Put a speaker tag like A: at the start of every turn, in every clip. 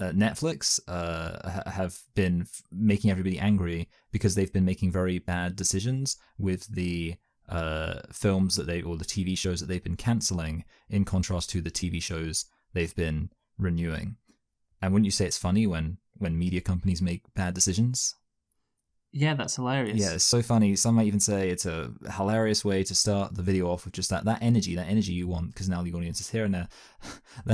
A: Netflix have been making everybody angry because they've been making very bad decisions with the films or the TV shows that they've been cancelling, in contrast to the TV shows they've been renewing. And wouldn't you say it's funny when media companies make bad decisions?
B: Yeah, that's hilarious.
A: Yeah, it's so funny. Some might even say it's a hilarious way to start the video off with just that energy you want, because now the audience is here and they're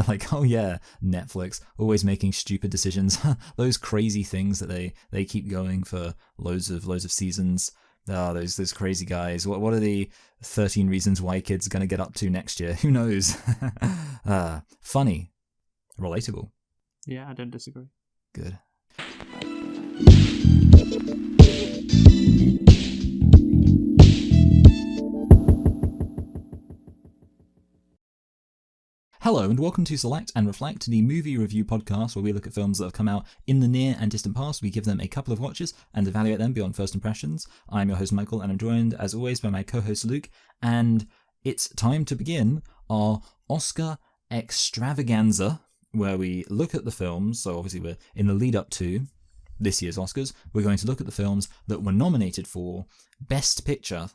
A: like, oh yeah, Netflix, always making stupid decisions. Those crazy things that they keep going for loads of seasons. Oh, those crazy guys. What are the 13 Reasons Why kids going to get up to next year? Who knows? Funny. Relatable.
B: Yeah, I don't disagree.
A: Good. Hello and welcome to Select and Reflect, the movie review podcast where we look at films that have come out in the near and distant past. We give them a couple of watches and evaluate them beyond first impressions. I'm your host Michael, and I'm joined as always by my co-host Luke, and it's time to begin our Oscar extravaganza where we look at the films. So obviously we're in the lead up to this year's Oscars. We're going to look at the films that were nominated for Best Picture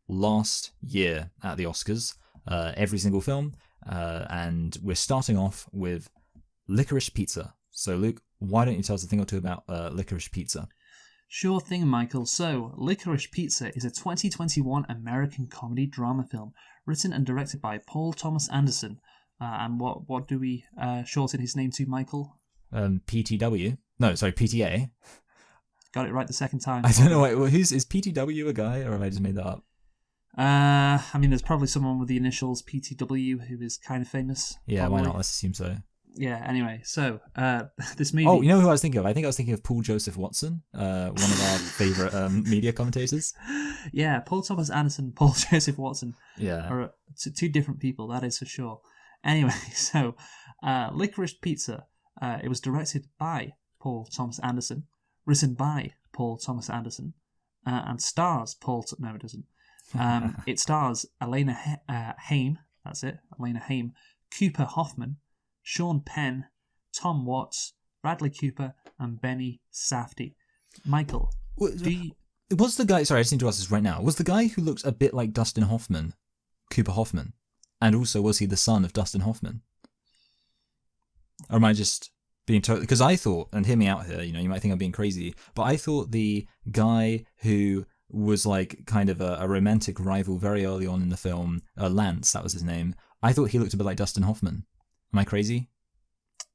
A: last year at the Oscars, every single film. And we're starting off with Licorice Pizza. So, Luke, why don't you tell us a thing or two about Licorice Pizza?
B: Sure thing, Michael. So, Licorice Pizza is a 2021 American comedy drama film written and directed by Paul Thomas Anderson. And what do we shorten his name to, Michael?
A: PTW? No, sorry, PTA.
B: Got it right the second time.
A: I don't know. Is PTW a guy, or have I just made that up?
B: I mean, there's probably someone with the initials PTW who is kind of famous.
A: Yeah,
B: probably.
A: Why not? Let's assume so.
B: Yeah, anyway, so this movie...
A: Oh, you know who I was thinking of? I think I was thinking of Paul Joseph Watson, one of our favourite media commentators.
B: Yeah, Paul Thomas Anderson, Paul Joseph Watson.
A: Yeah.
B: Are two different people, that is for sure. Anyway, so Licorice Pizza, it was directed by Paul Thomas Anderson, written by Paul Thomas Anderson, and stars Paul... No, it doesn't. It stars Elena Haim, that's it, Elena Haim, Cooper Hoffman, Sean Penn, Tom Watts, Bradley Cooper, and Benny Safdie. Michael,
A: was the guy... Sorry, I just need to ask this right now. Was the guy who looks a bit like Dustin Hoffman, Cooper Hoffman? And also, was he the son of Dustin Hoffman? Or am I just being totally... Because I thought, and hear me out here, you might think I'm being crazy, but I thought the guy who was like kind of a romantic rival very early on in the film, Lance, that was his name. I thought he looked a bit like Dustin Hoffman. Am I crazy?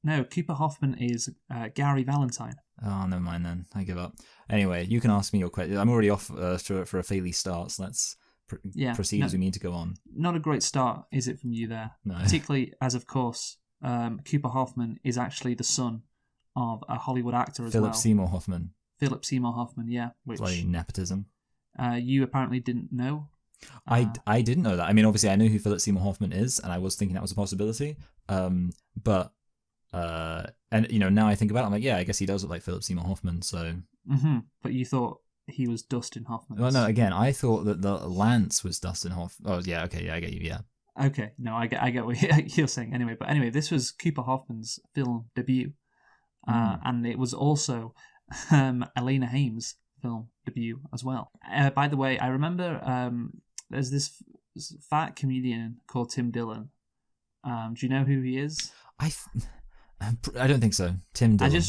B: No, Cooper Hoffman is Gary Valentine.
A: Oh, never mind then. I give up. Anyway, you can ask me your question. I'm already off for a fairly start, so let's proceed as we need to go on.
B: Not a great start, is it, from you there?
A: No.
B: Particularly as, of course, Cooper Hoffman is actually the son of a Hollywood actor as well.
A: Philip Seymour Hoffman.
B: Philip Seymour Hoffman, yeah. Which,
A: bloody nepotism.
B: You apparently didn't know.
A: I didn't know that. I mean, obviously, I know who Philip Seymour Hoffman is, and I was thinking that was a possibility. And now I think about it, I'm like, yeah, I guess he does look like Philip Seymour Hoffman. So.
B: Mm-hmm. But you thought he was Dustin Hoffman.
A: Well, no, again, I thought that the Lance was Dustin Hoffman. Oh, yeah, okay, yeah, I get you, yeah.
B: Okay, no, I get what you're saying. Anyway, this was Cooper Hoffman's film debut, and it was also Elena Haim's film debut as well. By the way, I remember there's this fat comedian called Tim Dillon. Do you know who he is?
A: I don't think so. Tim Dillon.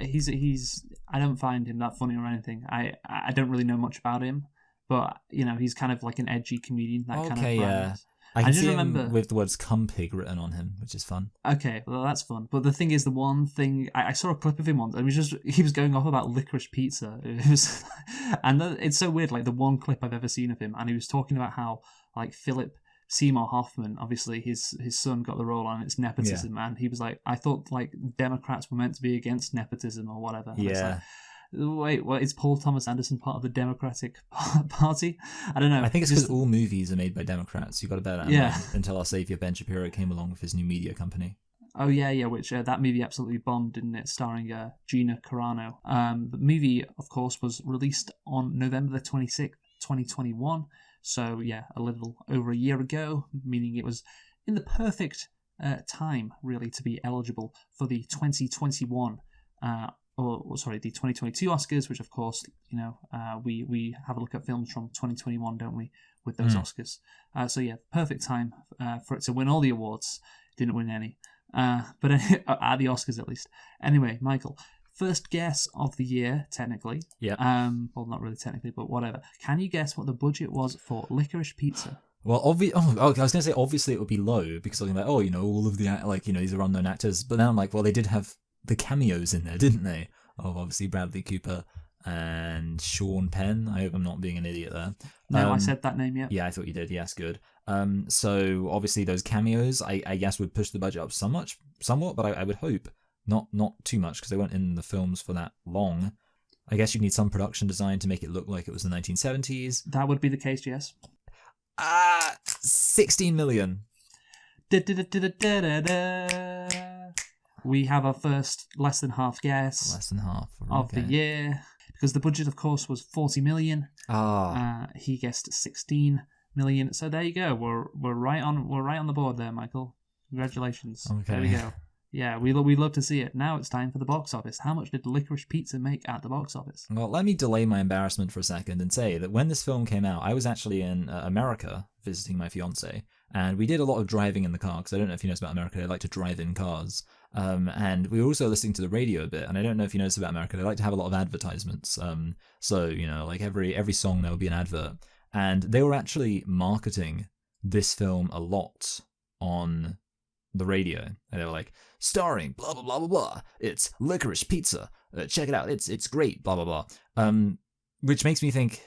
B: He's I don't find him that funny or anything. I don't really know much about him, but he's kind of like an edgy comedian.
A: Okay, yeah. I just remember him with the words "cumpig" written on him, which is fun.
B: Okay, well that's fun. But the thing is, the one thing I saw a clip of him once, and he was going off about licorice pizza. It's so weird. Like the one clip I've ever seen of him, and he was talking about how like Philip Seymour Hoffman, obviously his son got the role on, it's nepotism, and he was like, I thought like Democrats were meant to be against nepotism or whatever. And
A: yeah.
B: Wait, what, is Paul Thomas Anderson part of the Democratic Party? I don't know.
A: I think it's because all movies are made by Democrats. You got to bear that in mind until our savior Ben Shapiro came along with his new media company.
B: Oh yeah, which that movie absolutely bombed, didn't it? Starring Gina Carano. The movie, of course, was released on November the 26th, 2021. So yeah, a little over a year ago, meaning it was in the perfect time really to be eligible for the 2021 the 2022 Oscars, which of course, we have a look at films from 2021, don't we, with those Oscars. So yeah, perfect time for it to win all the awards. Didn't win any, but at the Oscars at least. Anyway, Michael, first guess of the year, technically.
A: Yeah.
B: Well, not really technically, but whatever. Can you guess what the budget was for Licorice Pizza?
A: Well, I was going to say obviously it would be low because I'm like, all of the these are unknown actors. But then I'm like, well, they did have the cameos in there, didn't they? Of obviously Bradley Cooper and Sean Penn. I hope I'm not being an idiot there.
B: No, I said that name yet.
A: Yeah, I thought you did. Yes, good. So obviously those cameos, I guess, would push the budget up somewhat, but I would hope not too much because they weren't in the films for that long. I guess you need some production design to make it look like it was the 1970s.
B: That would be the case, yes.
A: 16 million.
B: We have our first less than half guess.
A: Less than half.
B: Of the year. Because the budget, of course, was 40 million. He guessed 16 million. So there you go. We're right on the board there, Michael. Congratulations.
A: Okay.
B: There we go. Yeah, we'd love to see it. Now it's time for the box office. How much did Licorice Pizza make at the box office?
A: Well, let me delay my embarrassment for a second and say that when this film came out, I was actually in America visiting my fiance, and we did a lot of driving in the car, because I don't know if you know about America, they like to drive in cars. And we were also listening to the radio a bit, and I don't know if you notice about America, they like to have a lot of advertisements. So, like every song there will be an advert. And they were actually marketing this film a lot on the radio, and they were like, starring blah blah blah blah blah, it's Licorice Pizza, check it out, it's great, blah blah blah. Which makes me think,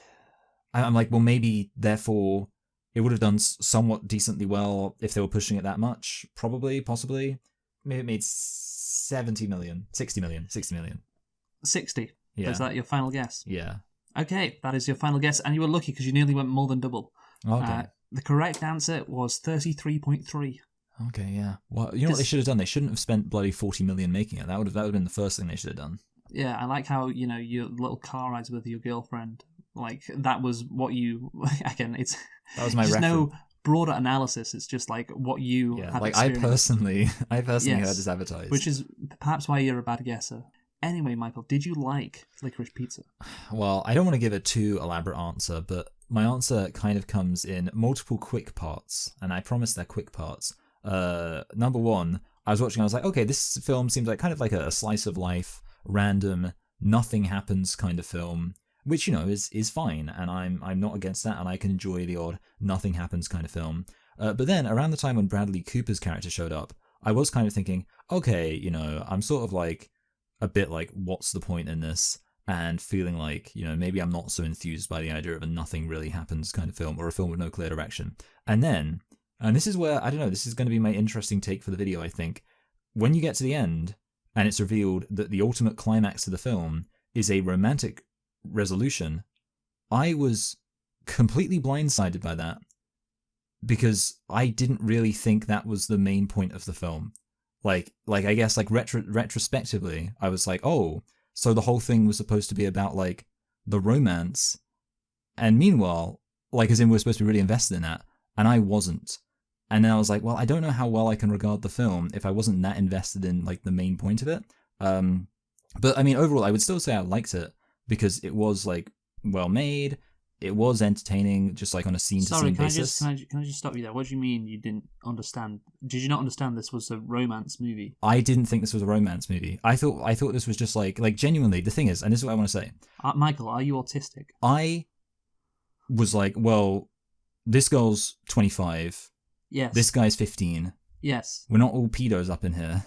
A: I'm like, well, maybe therefore it would have done somewhat decently well if they were pushing it that much. Probably, possibly. Maybe it made 60 million. 60. Yeah.
B: Is that your final guess?
A: Yeah.
B: Okay, that is your final guess, and you were lucky because you nearly went more than double.
A: Okay.
B: The correct answer was 33.3.
A: Okay, yeah. Well, you know what they should have done? They shouldn't have spent bloody 40 million making it. That would have been the first thing they should have done.
B: Yeah, I like how, your little car rides with your girlfriend, like, that was what you, again,
A: that was my
B: reference.
A: No
B: broader analysis, it's just like what you have experienced.
A: I personally heard this advertised.
B: Which is perhaps why you're a bad guesser. Anyway, Michael, did you like Licorice Pizza?
A: Well, I don't want to give a too elaborate answer, but my answer kind of comes in multiple quick parts, and I promise they're quick parts. Number one, I was watching, I was like, okay, this film seems like kind of like a slice of life, random, nothing happens kind of film, which, is fine, and I'm not against that, and I can enjoy the odd nothing happens kind of film. But then, around the time when Bradley Cooper's character showed up, I was kind of thinking, okay, I'm sort of like, a bit like, what's the point in this? And feeling like, maybe I'm not so enthused by the idea of a nothing really happens kind of film, or a film with no clear direction. And then, and this is where, I don't know, this is going to be my interesting take for the video, I think. When you get to the end, and it's revealed that the ultimate climax of the film is a romantic resolution, I was completely blindsided by that. Because I didn't really think that was the main point of the film. Like I guess, retrospectively, I was like, oh, so the whole thing was supposed to be about, like, the romance. And meanwhile, like, as in we're supposed to be really invested in that, and I wasn't. And then I was like, well, I don't know how well I can regard the film if I wasn't that invested in, like, the main point of it. But, I mean, overall, I would still say I liked it, because it was, like, well made. It was entertaining, just like on a scene-to-scene basis.
B: Can I just stop you there? What do you mean you didn't understand? Did you not understand this was a romance movie?
A: I didn't think this was a romance movie. I thought this was just like genuinely. The thing is, and this is what I want to say.
B: Michael, are you autistic?
A: I was like, well, this girl's 25.
B: Yes.
A: This guy's 15.
B: Yes.
A: We're not all pedos up in here,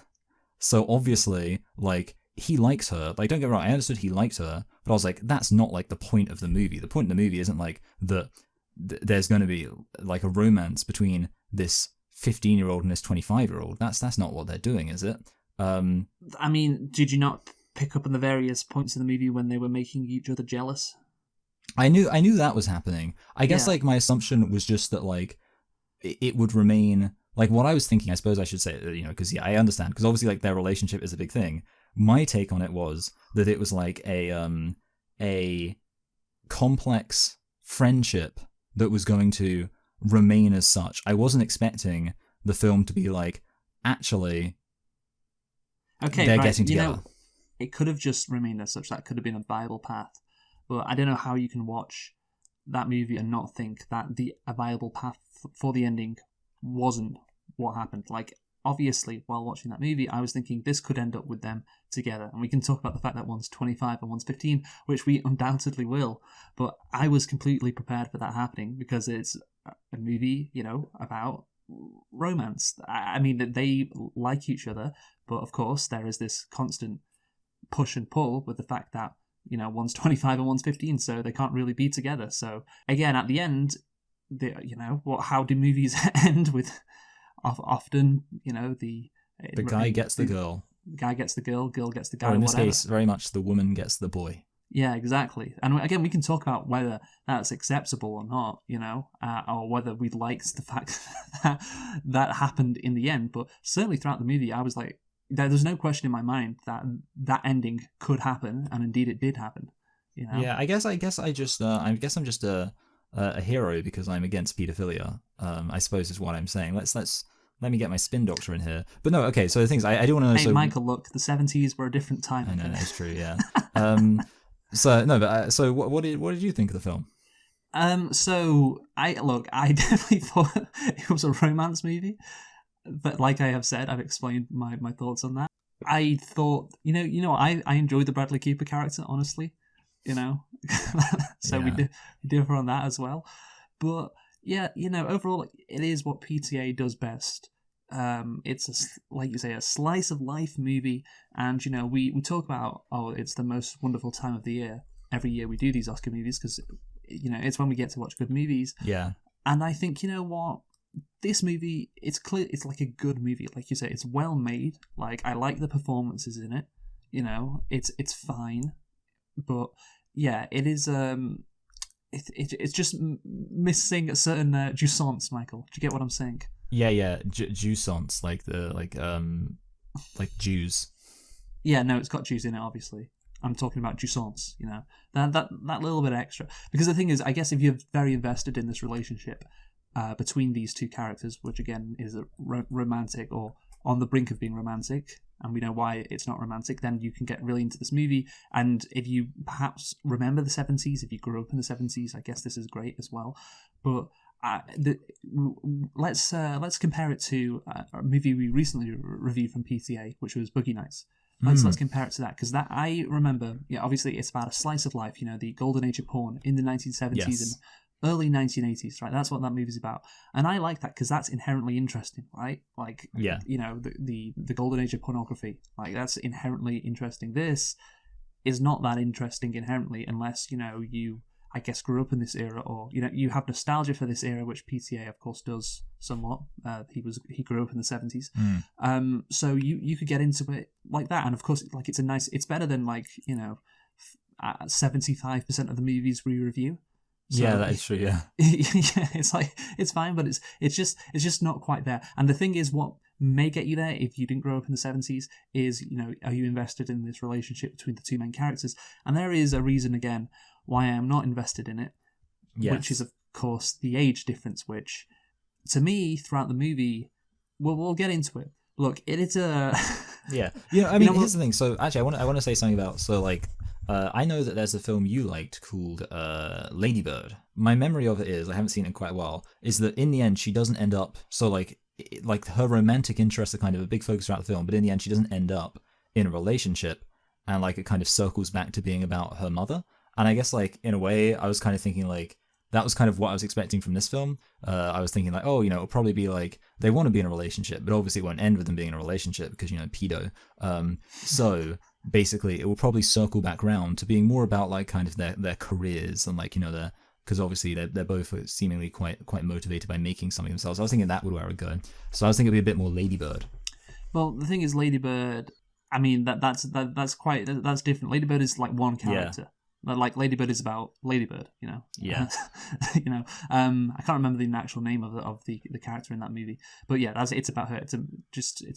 A: so obviously, like, he likes her. Like, don't get me wrong, I understood he liked her, but I was like, that's not, like, the point of the movie. The point of the movie isn't, like, that there's going to be, like, a romance between this 15-year-old and this 25-year-old. That's not what they're doing, is it?
B: I mean, did you not pick up on the various points in the movie when they were making each other jealous?
A: I knew that was happening. I guess, like, my assumption was just that, like, it would remain... Like, what I was thinking, I suppose I should say, because, I understand, because obviously, like, their relationship is a big thing. My take on it was that it was like a complex friendship that was going to remain as such. I wasn't expecting the film to be like actually
B: Okay,
A: they're
B: right.
A: getting together.
B: It could have just remained as such. That could have been a viable path. But I don't know how you can watch that movie and not think that a viable path for the ending wasn't what happened. Like, obviously, while watching that movie, I was thinking this could end up with them together. And we can talk about the fact that one's 25 and one's 15, which we undoubtedly will. But I was completely prepared for that happening because it's a movie, about romance. I mean, that they like each other, but of course, there is this constant push and pull with the fact that one's 25 and one's 15, so they can't really be together. So again, at the end, how do movies end with often the
A: guy gets the girl,
B: the guy gets the girl gets the guy,
A: or in this
B: whatever.
A: case very much the woman gets the boy.
B: Yeah, exactly. And again, we can talk about whether that's acceptable or not, or whether we liked the fact that that happened in the end. But certainly throughout the movie, I was like, there's no question in my mind that that ending could happen, and indeed it did happen.
A: Yeah, I guess I'm just a hero because I'm against paedophilia. I suppose is what I'm saying. Let me get my spin doctor in here. But no, okay. So the things I do want to know.
B: Hey, Michael, look, the 70s were a different time.
A: I know that's true. Yeah. So no, but so what did you think of the film?
B: So I definitely thought it was a romance movie. But like I have said, I've explained my thoughts on that. I thought, I enjoyed the Bradley Cooper character, honestly, so
A: Yeah.
B: we differ on that as well. But yeah, overall, it is what PTA does best. It's like you say, a slice of life movie, and we talk about it's the most wonderful time of the year. Every year we do these Oscar movies because it's when we get to watch good movies.
A: Yeah,
B: and I think what. This movie, it's clear, it's like a good movie. Like you say, it's well made. Like, I like the performances in it. It's fine, but yeah, it is. It's just missing a certain jouissance. Michael, do you get what I'm saying?
A: yeah, jouissance, like Jews.
B: Yeah, no, it's got Jews in it. Obviously, I'm talking about jouissance. That little bit extra. Because the thing is, I guess if you're very invested in this relationship. Between these two characters, which again is a romantic or on the brink of being romantic, and we know why it's not romantic, then you can get really into this movie. And if you perhaps remember the 70s, if you grew up in the 70s, I guess this is great as well. But let's compare it to a movie we recently reviewed from PTA, which was Boogie Nights. Let's compare it to that, because that I remember. Yeah, obviously it's about a slice of life. The golden age of porn in the 1970s
A: Yes.
B: and early 1980s, right? That's what that movie's about, and I like that because that's inherently interesting, right? Like,
A: Yeah.
B: the golden age of pornography, like that's inherently interesting. This is not that interesting inherently, unless you, I guess, grew up in this era, or you have nostalgia for this era, which PTA, of course, does somewhat. He grew up in the 70s, so you could get into it like that, and of course, like it's better than 75% of the movies we review. So,
A: yeah, that is true. Yeah,
B: yeah, it's fine, but it's just not quite there. And the thing is, what may get you there if you didn't grow up in the 70s is, are you invested in this relationship between the two main characters? And there is a reason again why I am not invested in it, which is of course the age difference, which to me throughout the movie, we'll get into it. Look, it is a
A: yeah. I mean, here's the thing. So actually, I want to say something about I know that there's a film you liked called Lady Bird. My memory of it is, I haven't seen it in quite a while, is that in the end she doesn't end up, like her romantic interests are kind of a big focus throughout the film, but in the end she doesn't end up in a relationship, and it kind of circles back to being about her mother. And I guess in a way I was kind of thinking that was kind of what I was expecting from this film. I was thinking it'll probably be they want to be in a relationship, but obviously it won't end with them being in a relationship because, pedo. So basically it will probably circle back round to being more about kind of their careers and because obviously they're both seemingly quite motivated by making something themselves. I was thinking that would where I would go. So I was thinking it'd be a bit more Lady Bird.
B: Well, the thing is, Lady Bird, I mean, that's different. Lady Bird is one character.
A: Yeah.
B: Like Lady Bird is about Lady Bird,
A: Yeah.
B: I can't remember the actual name of the character in that movie, but yeah, it's about her. It's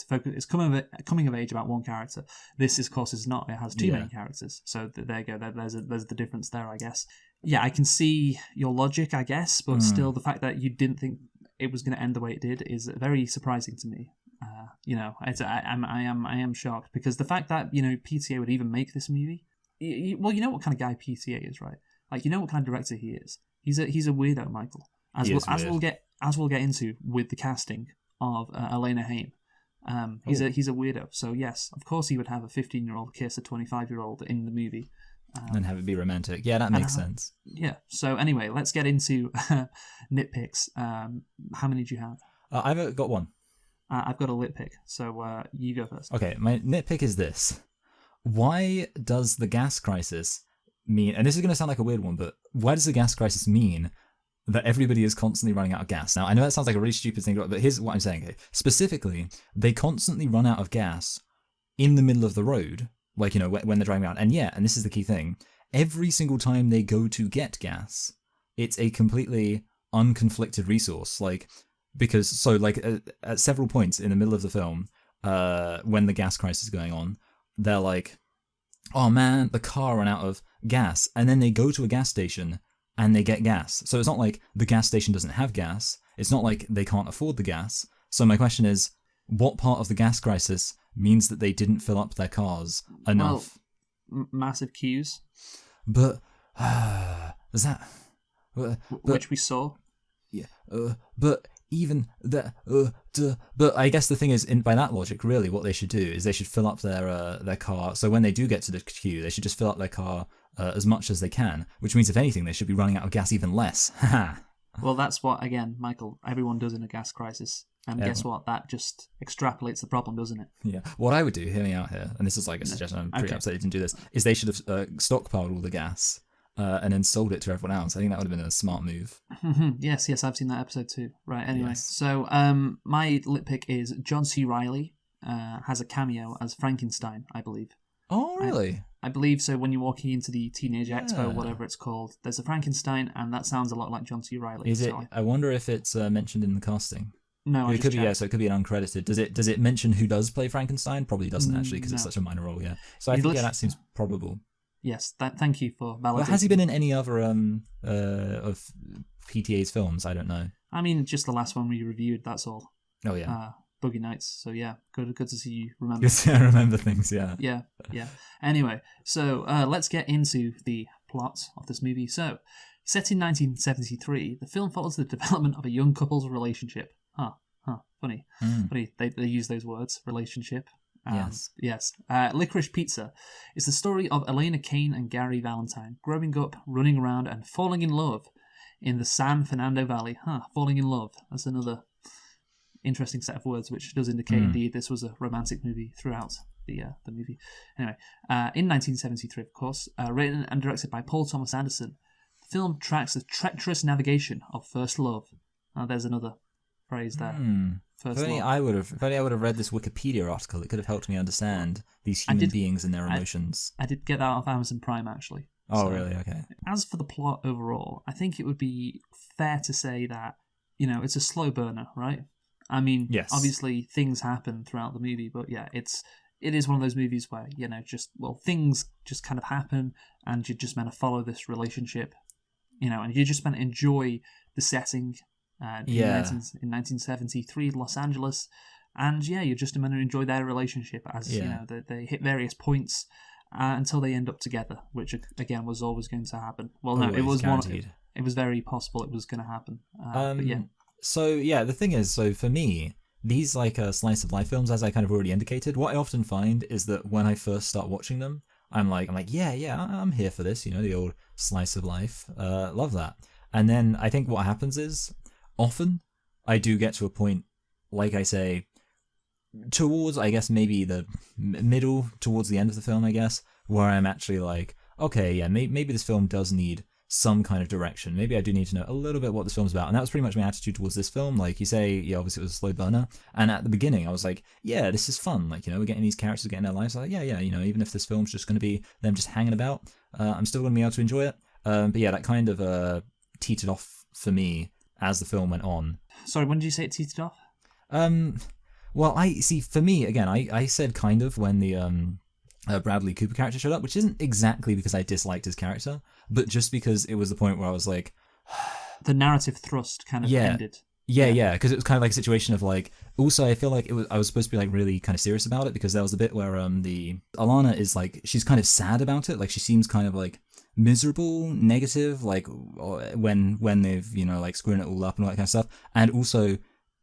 B: focus. It's coming of age about one character. This, of course, is not. It has two main characters. So there you go. There's the difference there, I guess. Yeah, I can see your logic, I guess, but still, the fact that you didn't think it was going to end the way it did is very surprising to me. I am shocked because the fact that PTA would even make this movie. Well, you know what kind of guy PTA is, right? Like, you know what kind of director he is. He's a weirdo, Michael. As we'll get into with the casting of Elena Haim. He's a weirdo. So yes, of course he would have a 15-year-old kiss a 25-year-old in the movie.
A: And have it be romantic. Yeah, that makes sense.
B: Yeah. So anyway, let's get into nitpicks. How many do you have?
A: I've got one.
B: I've got a lit pick. So you go first.
A: Okay, my nitpick is this. Why does the gas crisis mean, and this is going to sound like a weird one, but why does the gas crisis mean that everybody is constantly running out of gas? Now, I know that sounds like a really stupid thing, but here's what I'm saying. Okay. Specifically, they constantly run out of gas in the middle of the road, like, when they're driving around. And and this is the key thing, every single time they go to get gas, it's a completely unconflicted resource. Like, because, at several points in the middle of the film, when the gas crisis is going on, they're like, oh man, the car ran out of gas. And then they go to a gas station and they get gas. So it's not like the gas station doesn't have gas. It's not like they can't afford the gas. So my question is, what part of the gas crisis means that they didn't fill up their cars enough?
B: Well, massive queues.
A: But, is that...
B: which we saw.
A: Yeah, but even that... but I guess the thing is, by that logic, really, what they should do is they should fill up their car. So when they do get to the queue, they should just fill up their car as much as they can, which means, if anything, they should be running out of gas even less.
B: Well, that's what, again, Michael, everyone does in a gas crisis. And guess what? That just extrapolates the problem, doesn't it?
A: Yeah. What I would do, hear me out here, and this is like a suggestion, I'm pretty upset they didn't do this, is they should have stockpiled all the gas and then sold it to everyone else. I think that would have been a smart move.
B: Yes, I've seen that episode too. Right, anyway. Yes. So my lit pick is John C. Reilly has a cameo as Frankenstein, I believe.
A: Oh, really?
B: I believe so. When you're walking into the Teenage Expo, whatever it's called, there's a Frankenstein, and that sounds a lot like John C. Reilly.
A: Is it? I wonder if it's mentioned in the casting.
B: No,
A: it could be. Yeah, so it could be an uncredited. Does it mention who does play Frankenstein? Probably doesn't actually, because it's such a minor role. Yeah. So I think that seems probable.
B: Yes. Thank you for validating.
A: Well, has he been in any other of PTA's films? I don't know.
B: I mean, just the last one we reviewed. That's all.
A: Oh yeah.
B: Boogie Nights. So yeah, good to see you remember.
A: Good to remember things. Yeah.
B: Yeah. Anyway, so let's get into the plot of this movie. So, set in 1973, the film follows the development of a young couple's relationship. Funny. Funny. They use those words, relationship. Yes. Licorice Pizza is the story of Elena Kane and Gary Valentine growing up, running around, and falling in love in the San Fernando Valley. Falling in love. That's another interesting set of words, which does indicate indeed this was a romantic movie throughout the movie. Anyway, in 1973, of course, written and directed by Paul Thomas Anderson, the film tracks the treacherous navigation of first love. There's another phrase there.
A: If only I would have read this Wikipedia article, it could have helped me understand these human beings and their emotions.
B: I did get that off Amazon Prime, actually.
A: Oh, really? Okay.
B: As for the plot overall, I think it would be fair to say that, it's a slow burner, right? I mean, yes. Obviously things happen throughout the movie, but yeah, it is one of those movies where, things just kind of happen and you're just meant to follow this relationship, and you're just meant to enjoy the setting. In 1973, Los Angeles, and you're just meant to enjoy their relationship as they hit various points until they end up together, which again was always going to happen. Well, no, it was guaranteed. It was very possible it was going to happen. But yeah.
A: So the thing is, for me, these slice of life films, as I kind of already indicated, what I often find is that when I first start watching them, I'm like, I'm here for this, the old slice of life, love that. And then I think what happens is, often, I do get to a point, like I say, towards, I guess, maybe the middle, towards the end of the film, I guess, where I'm actually like, okay, maybe this film does need some kind of direction. Maybe I do need to know a little bit what this film's about. And that was pretty much my attitude towards this film. Like you say, obviously it was a slow burner. And at the beginning, I was like, this is fun. Like, we're getting these characters getting their lives. Like, even if this film's just going to be them just hanging about, I'm still going to be able to enjoy it. But that kind of teetered off for me as the film went on.
B: Sorry, when did you say it teetered off?
A: Well, for me, again, I said kind of when the Bradley Cooper character showed up, which isn't exactly because I disliked his character, but just because it was the point where I was like...
B: the narrative thrust kind of ended.
A: Yeah, because it was kind of like a situation of like. Also, I feel like I was supposed to be like really kind of serious about it because there was a bit where the Alana is like she's kind of sad about it. Like she seems kind of like miserable, negative, like when they've like screwing it all up and all that kind of stuff. And also,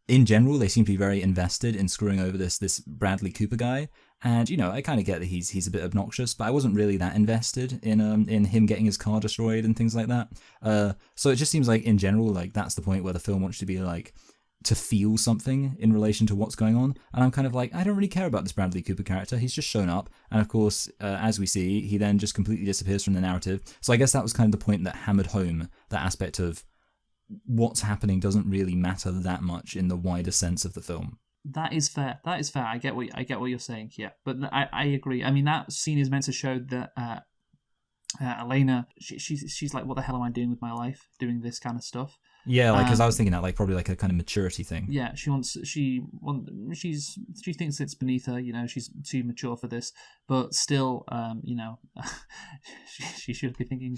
A: in general, they seem to be very invested in screwing over this Bradley Cooper guy. And I kind of get that he's a bit obnoxious, but I wasn't really that invested in him getting his car destroyed and things like that. So it just seems like in general, like that's the point where the film wants to be like to feel something in relation to what's going on. And I'm kind of like, I don't really care about this Bradley Cooper character. He's just shown up, and of course, as we see, he then just completely disappears from the narrative. So I guess that was kind of the point that hammered home that aspect of what's happening doesn't really matter that much in the wider sense of the film.
B: That is fair. I get what you're saying here, but I agree. I mean, that scene is meant to show that Elena, she's like, what the hell am I doing with my life, doing this kind of stuff?
A: Yeah, like because I was thinking that like probably like a kind of maturity thing.
B: Yeah, she thinks it's beneath her. She's too mature for this, but still, she should be thinking,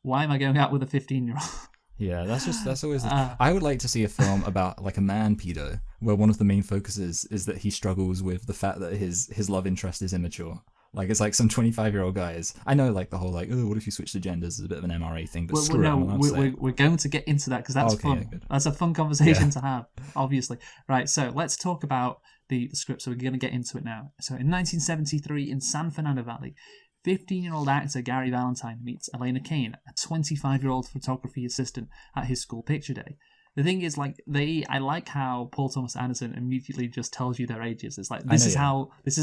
B: why am I going out with a 15-year-old?
A: Yeah, that's always. I would like to see a film about like a man pedo, where one of the main focuses is that he struggles with the fact that his love interest is immature. Like it's like some 25-year-old guys. I know like the whole like, oh, what if you switch to genders is a bit of an MRA thing, but screw it.
B: We're going to get into that because that's fun. Yeah, that's a fun conversation to have, obviously. Right, so let's talk about the script. So we're going to get into it now. So in 1973 in San Fernando Valley, 15-year-old actor Gary Valentine meets Elena Kane, a 25-year-old photography assistant at his school picture day. The thing is, like, I like how Paul Thomas Anderson immediately just tells you their ages. It's like, this is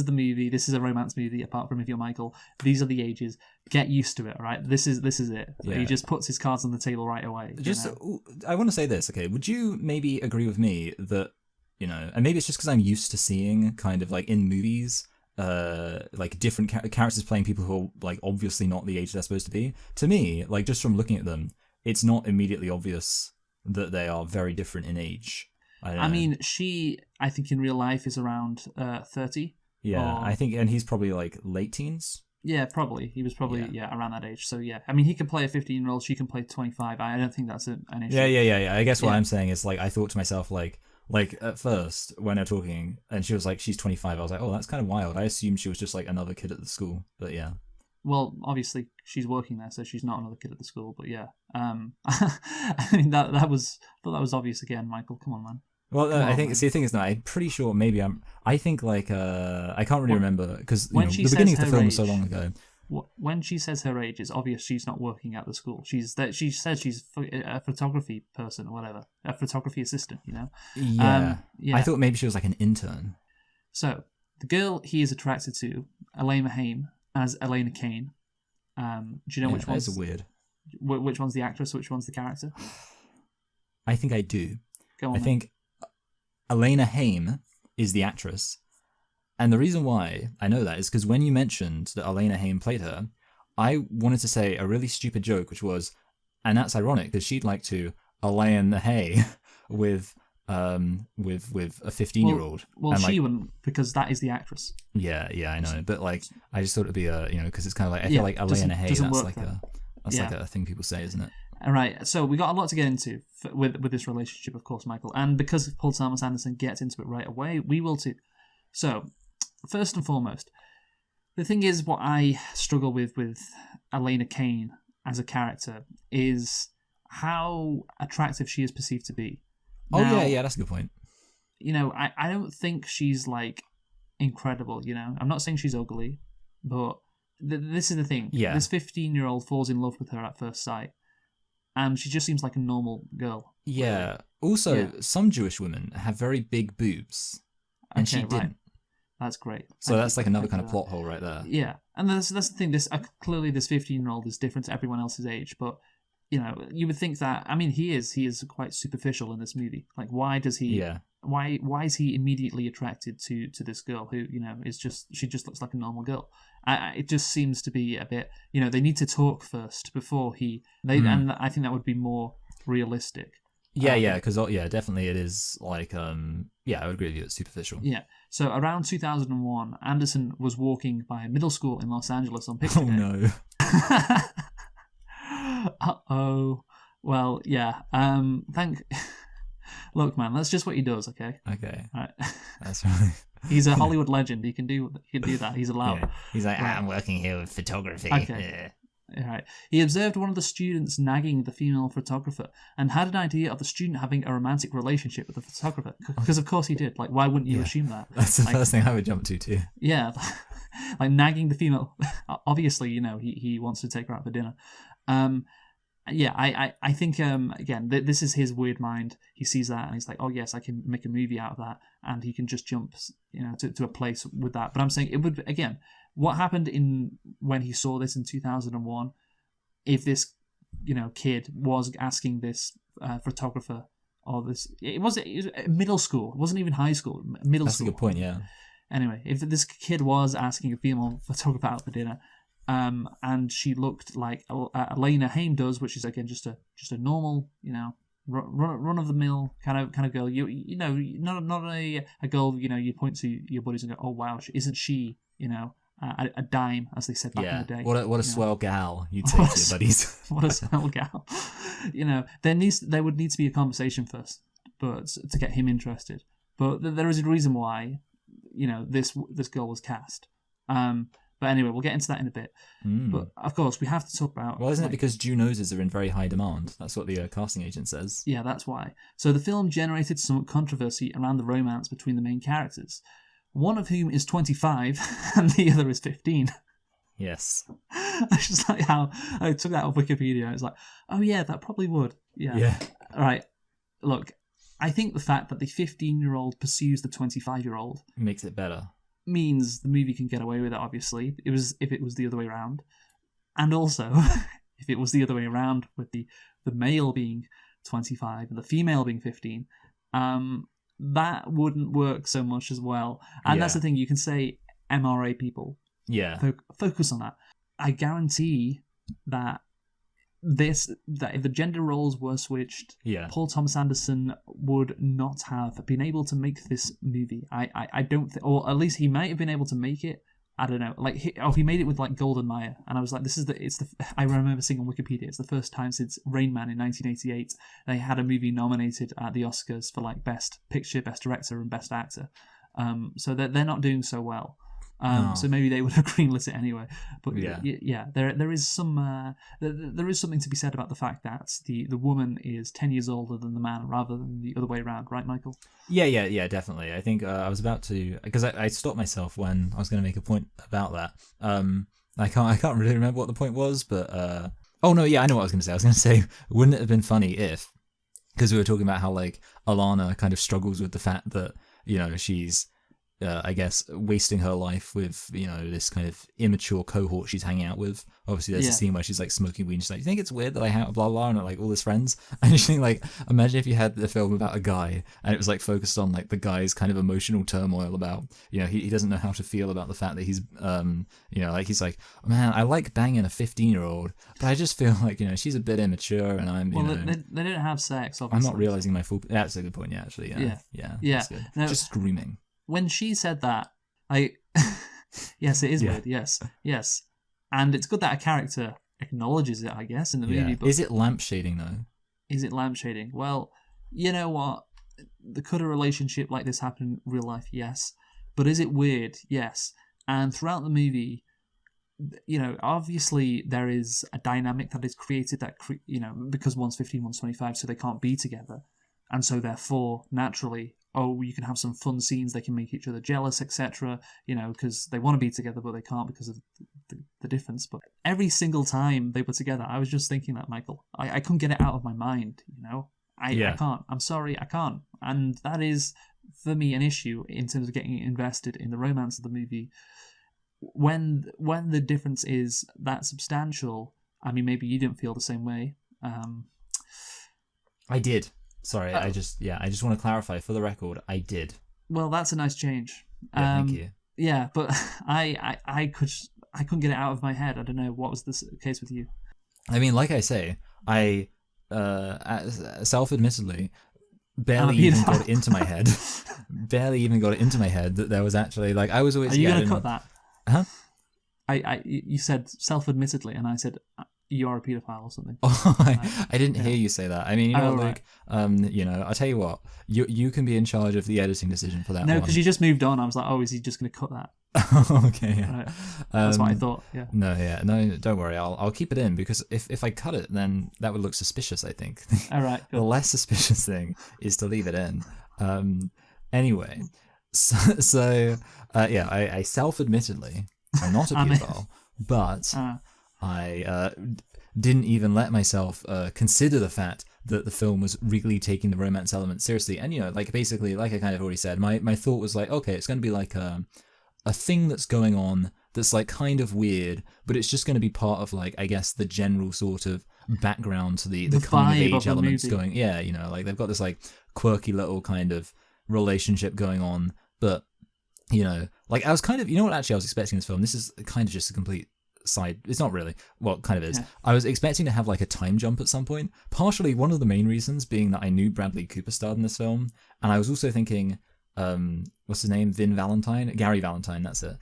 B: the movie, this is a romance movie, apart from If You're Michael, these are the ages, get used to it, right? This is it. Yeah. He just puts his cards on the table right away.
A: I want to say this, okay, would you maybe agree with me that, and maybe it's just because I'm used to seeing kind of like in movies, like different characters playing people who are like obviously not the age they're supposed to be. To me, like just from looking at them, it's not immediately obvious that they are very different in age. I
B: mean, she, I think in real life is around 30.
A: Yeah, I think, and he's probably like late teens.
B: Yeah, probably. He was probably, around that age. So yeah, I mean, he can play a 15-year-old, she can play 25. I don't think that's an issue.
A: Yeah. I guess what I'm saying is like, I thought to myself like at first when they're talking and she was like, she's 25, I was like, oh, that's kind of wild. I assumed she was just like another kid at the school, but yeah.
B: Well, obviously she's working there, so she's not another kid at the school. But yeah, I mean that was obvious again, Michael. Come on, man.
A: Well, I think the thing is, no, I'm pretty sure maybe I think like I can't really remember because the beginning of the film was so long ago.
B: When she says her age, it's obvious she's not working at the school. She says she's a photography person or whatever, a photography assistant.
A: Yeah. I thought maybe she was like an intern.
B: So the girl he is attracted to, Elena Haim, as Elena Kane. Do you know which one's
A: weird?
B: Which one's the actress? Which one's the character?
A: I think I do.
B: Go on.
A: I think Elena Haim is the actress, and the reason why I know that is because when you mentioned that Elena Haim played her, I wanted to say a really stupid joke, which was, and that's ironic because she'd like to Elena Hay with a 15-year-old.
B: Well, she wouldn't, because that is the actress.
A: Yeah, I know. But like, I just thought it'd be because it's kind of like I feel like Elena Hay. That's like a thing people say, isn't it?
B: All right. So we got a lot to get into with this relationship, of course, Michael, and because Paul Thomas Anderson gets into it right away, we will too. So first and foremost, the thing is, what I struggle with Elena Kane as a character is how attractive she is perceived to be.
A: Now, yeah, that's a good point.
B: I don't think she's like incredible. I'm not saying she's ugly, but this is the thing.
A: Yeah.
B: This 15-year-old falls in love with her at first sight, and she just seems like a normal girl.
A: Yeah. Also, some Jewish women have very big boobs, and she didn't. Right.
B: That's great.
A: So that's like another kind of plot hole right there.
B: Yeah, and that's the thing. Clearly this 15-year-old is different to everyone else's age, but you would think that. I mean, he is quite superficial in this movie. Like, why does he?
A: Yeah.
B: Why is he immediately attracted to this girl who she just looks like a normal girl? It just seems to be a bit. They need to talk first before and I think that would be more realistic.
A: Yeah, because definitely it is like I would agree with you. It's superficial.
B: Yeah. So around 2001, Anderson was walking by a middle school in Los Angeles on picture day.
A: No.
B: Uh-oh. Well, yeah. Look, man, that's just what he does. Okay.
A: Okay,
B: Right.
A: that's right.
B: He's a Hollywood legend. He can do that. He's allowed.
A: Yeah. He's like,
B: Right.
A: I'm working here with photography.
B: Okay. Right. He observed one of the students nagging the female photographer and had an idea of the student having a romantic relationship with the photographer. Because of course he did. Like, why wouldn't you assume that?
A: That's the first thing I would jump to too.
B: Yeah, like nagging the female. Obviously, he wants to take her out for dinner. Yeah, I think again, this is his weird mind. He sees that and he's like, oh yes, I can make a movie out of that, and he can just jump, to a place with that. But I'm saying it would again. What happened when he saw this in 2001? If this, kid was asking this photographer or this, it was middle school. It wasn't even high school. Middle
A: That's
B: school.
A: a good point. Yeah.
B: Anyway, if this kid was asking a female photographer out for dinner, and she looked like Elena Haim does, which is again just a normal, run of the mill kind of girl. Not a girl. You point to your buddies and go, oh wow, isn't she? A dime, as they said back in the day.
A: What a swell gal you'd say to your buddies.
B: What a swell gal. There would need to be a conversation first, but to get him interested. But there is a reason why, this girl was cast. But anyway, we'll get into that in a bit. But of course, we have to talk about.
A: Well, isn't it because Jew noses are in very high demand? That's what the casting agent says.
B: Yeah, that's why. So the film generated some controversy around the romance between the main characters, one of whom is 25 and the other is 15.
A: Yes.
B: I just like how I took that off Wikipedia. It's like, oh yeah, that probably would. Yeah. All right. Look, I think the fact that the 15-year-old pursues the 25-year-old
A: makes it better.
B: Means the movie can get away with it. Obviously, if it was the other way around, and also if it was the other way around with the male being 25 and the female being 15. That wouldn't work so much as well. And that's the thing, you can say MRA people.
A: Yeah.
B: Focus on that. I guarantee that if the gender roles were switched, Paul Thomas Anderson would not have been able to make this movie. I don't think, or at least he might have been able to make it. I don't know. Like he made it with like Golden Maya, and I was like, I remember seeing on Wikipedia, it's the first time since Rain Man in 1988 they had a movie nominated at the Oscars for like Best Picture, Best Director, and Best Actor. So they're not doing so well. So maybe they would have greenlit it anyway. But there is something to be said about the fact that the woman is 10 years older than the man, rather than the other way around, right, Michael? Yeah,
A: definitely. I think I was about to, because I stopped myself when I was going to make a point about that. I can't really remember what the point was, but I know what I was going to say. I was going to say, wouldn't it have been funny if, because we were talking about how like Alana kind of struggles with the fact that she's I guess wasting her life with this kind of immature cohort she's hanging out with. Obviously there's a scene where she's like smoking weed and she's like, you think it's weird that I have blah blah and like all his friends, and you think like, imagine if you had the film about a guy and it was like focused on like the guy's kind of emotional turmoil about he doesn't know how to feel about the fact that he's like he's like, man, I like banging a 15-year-old, but I just feel like she's a bit immature and I'm
B: they don't have sex, obviously.
A: I'm not realizing my full. That's a good point. Yeah. That's good.
B: No,
A: just screaming.
B: When she said that, yes, it is weird. Yes, and it's good that a character acknowledges it, I guess, in the movie. But
A: is it lampshading though?
B: Is it lampshading? Well, you know what? Could a relationship like this happen in real life? Yes, but is it weird? Yes. And throughout the movie, obviously there is a dynamic that is created that because one's 15, one's 25, so they can't be together, and so therefore naturally, you can have some fun scenes, they can make each other jealous, etc., because they want to be together but they can't because of the difference. But every single time they were together, I was just thinking that, Michael, I couldn't get it out of my mind. I can't. I'm sorry, I can't. And that is for me an issue in terms of getting invested in the romance of the movie. When the difference is that substantial, I mean, maybe you didn't feel the same way.
A: I did. Sorry, I just want to clarify for the record, I did.
B: Well, that's a nice change.
A: Yeah, thank you.
B: Yeah, but I couldn't get it out of my head. I don't know, what was the case with you?
A: I mean, like I say, I self-admittedly barely even got it into my head. Barely even got it into my head that there was actually like I was always.
B: Are you going to cut that?
A: Huh?
B: You said self-admittedly, and I said you're a paedophile or something.
A: Oh, I didn't hear you say that. I mean, you know,
B: right.
A: Luke. I'll tell you what. You can be in charge of the editing decision for that.
B: No,
A: one.
B: because you just moved on. I was like, oh, is he just going to cut that?
A: Okay, yeah.
B: Right. That's what I thought. Yeah.
A: No, don't worry. I'll keep it in because if I cut it, then that would look suspicious. I think.
B: All right.
A: The
B: Good.
A: less suspicious thing is to leave it in. Anyway, I self-admittedly am not a pedophile, but I didn't even let myself consider the fact that the film was really taking the romance element seriously. And, you know, like basically, like I kind of already said, my thought was like, okay, it's going to be like a thing that's going on that's like kind of weird, but it's just going to be part of like, I guess, the general sort of background to the coming of age elements
B: movie.
A: going. Yeah, you know, like they've got this like quirky little kind of relationship going on, but, you know, like I was kind of, you know what, actually I was expecting this film, this is kind of just a complete side, it's not really, well, it kind of is.
B: Yeah.
A: I was expecting to have like a time jump at some point, partially one of the main reasons being that I knew Bradley Cooper starred in this film, and I was also thinking, what's his name, Gary Valentine, that's it.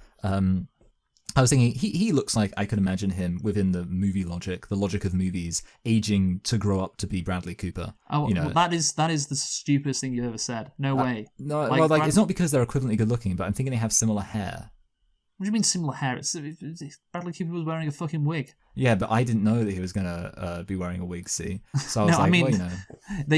A: I was thinking he looks like I could imagine him within the movie logic, the logic of movies, aging to grow up to be Bradley Cooper.
B: Oh,
A: you know,
B: well, that is the stupidest thing you've ever said. No way.
A: No, it's not because they're equivalently good looking, but I'm thinking they have similar hair.
B: What do you mean similar hair? It's Bradley Cooper was wearing a fucking wig.
A: Yeah, but I didn't know that he was gonna be wearing a wig. See, so I was
B: No,
A: like,
B: I mean,
A: well, you know,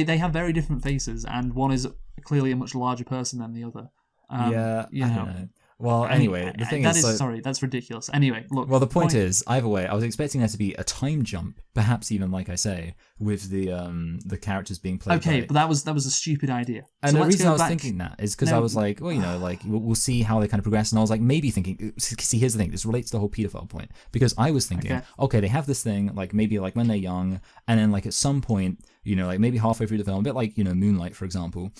B: they have very different faces, and one is clearly a much larger person than the other.
A: Yeah,
B: you
A: I
B: know.
A: don't know. Well, anyway, the thing is,
B: sorry, that's ridiculous. Anyway, look.
A: Well, the point is, either way, I was expecting there to be a time jump, perhaps even, like I say, with the characters being played.
B: Okay,
A: by...
B: but that was a stupid idea.
A: And
B: so
A: the
B: let's
A: reason
B: go
A: I was
B: back.
A: thinking that is because I was like, well, you know, like we'll see how they kind of progress, and I was like, maybe thinking. See, here's the thing. This relates to the whole pedophile point because I was thinking, okay, they have this thing, like maybe like when they're young, and then like at some point, you know, like maybe halfway through the film, a bit like, you know, Moonlight, for example,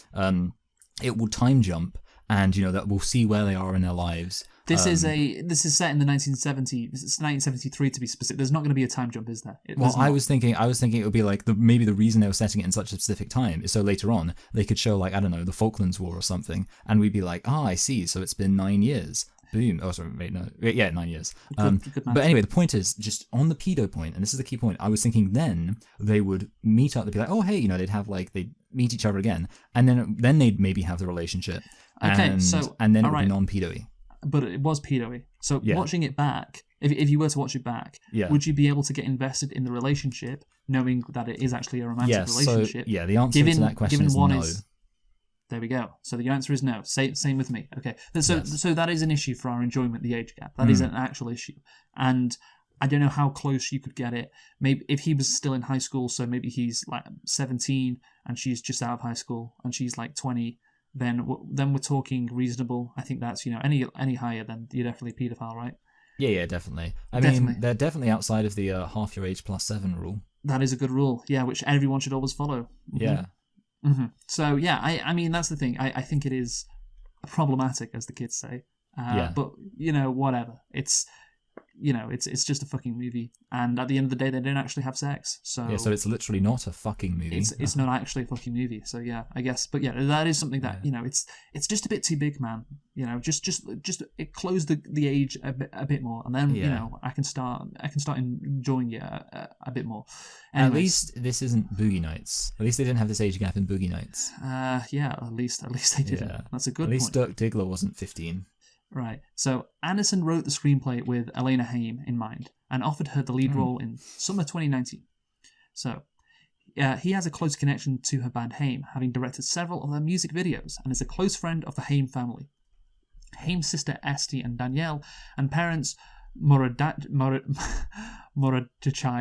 A: it will time jump, and you know that we'll see where they are in their lives.
B: This is set in the 1970s. It's 1973 to be specific. There's not going to be a time jump, is there?
A: I was thinking it would be like maybe the reason they were setting it in such a specific time is so later on they could show like, I don't know, the Falklands War or something, and we'd be like, I see. So it's been 9 years. Boom. Oh, sorry, wait, no, yeah, 9 years.
B: Good
A: but anyway, the point is just on the pedo point, and this is the key point. I was thinking then they would meet up. They'd be like, oh hey, you know, they'd meet each other again, and then they'd maybe have the relationship.
B: Okay,
A: and then it would be non-pedo-y.
B: But it was pedo-y. So watching it back, if you were to watch it back, would you be able to get invested in the relationship, knowing that it is actually a romantic relationship?
A: So, the answer to that question is no.
B: There we go. So the answer is no. Same with me. Okay. So that is an issue for our enjoyment, the age gap. That is an actual issue. And I don't know how close you could get it. Maybe if he was still in high school, so maybe he's like 17 and she's just out of high school and she's like 20, then we're talking reasonable. I think that's, you know, any higher, then you're definitely a paedophile, right?
A: Yeah, definitely. I mean, they're definitely outside of the half your age plus 7 rule.
B: That is a good rule, yeah, which everyone should always follow. Mm-hmm.
A: Yeah.
B: Mm-hmm. So, yeah, I mean, that's the thing. I think it is problematic, as the kids say. But, you know, whatever. It's just a fucking movie. And at the end of the day, they don't actually have sex. So
A: yeah, so it's literally not a fucking movie.
B: It's not actually a fucking movie. So yeah, I guess. But yeah, that is something that, you know, it's just a bit too big, man. You know, just it closed the age a bit more, and then you know I can start enjoying it a bit more. Anyways,
A: at least this isn't Boogie Nights. At least they didn't have this age gap in Boogie Nights.
B: Yeah, at least they didn't.
A: Yeah.
B: That's a good
A: point. At least
B: point.
A: Dirk Diggler wasn't 15.
B: Right. So Anderson wrote the screenplay with Elena Haim in mind and offered her the lead role in summer 2019. So he has a close connection to her band Haim, having directed several of their music videos, and is a close friend of the Haim family. Haim's sister Esty and Danielle, and parents Mordechai.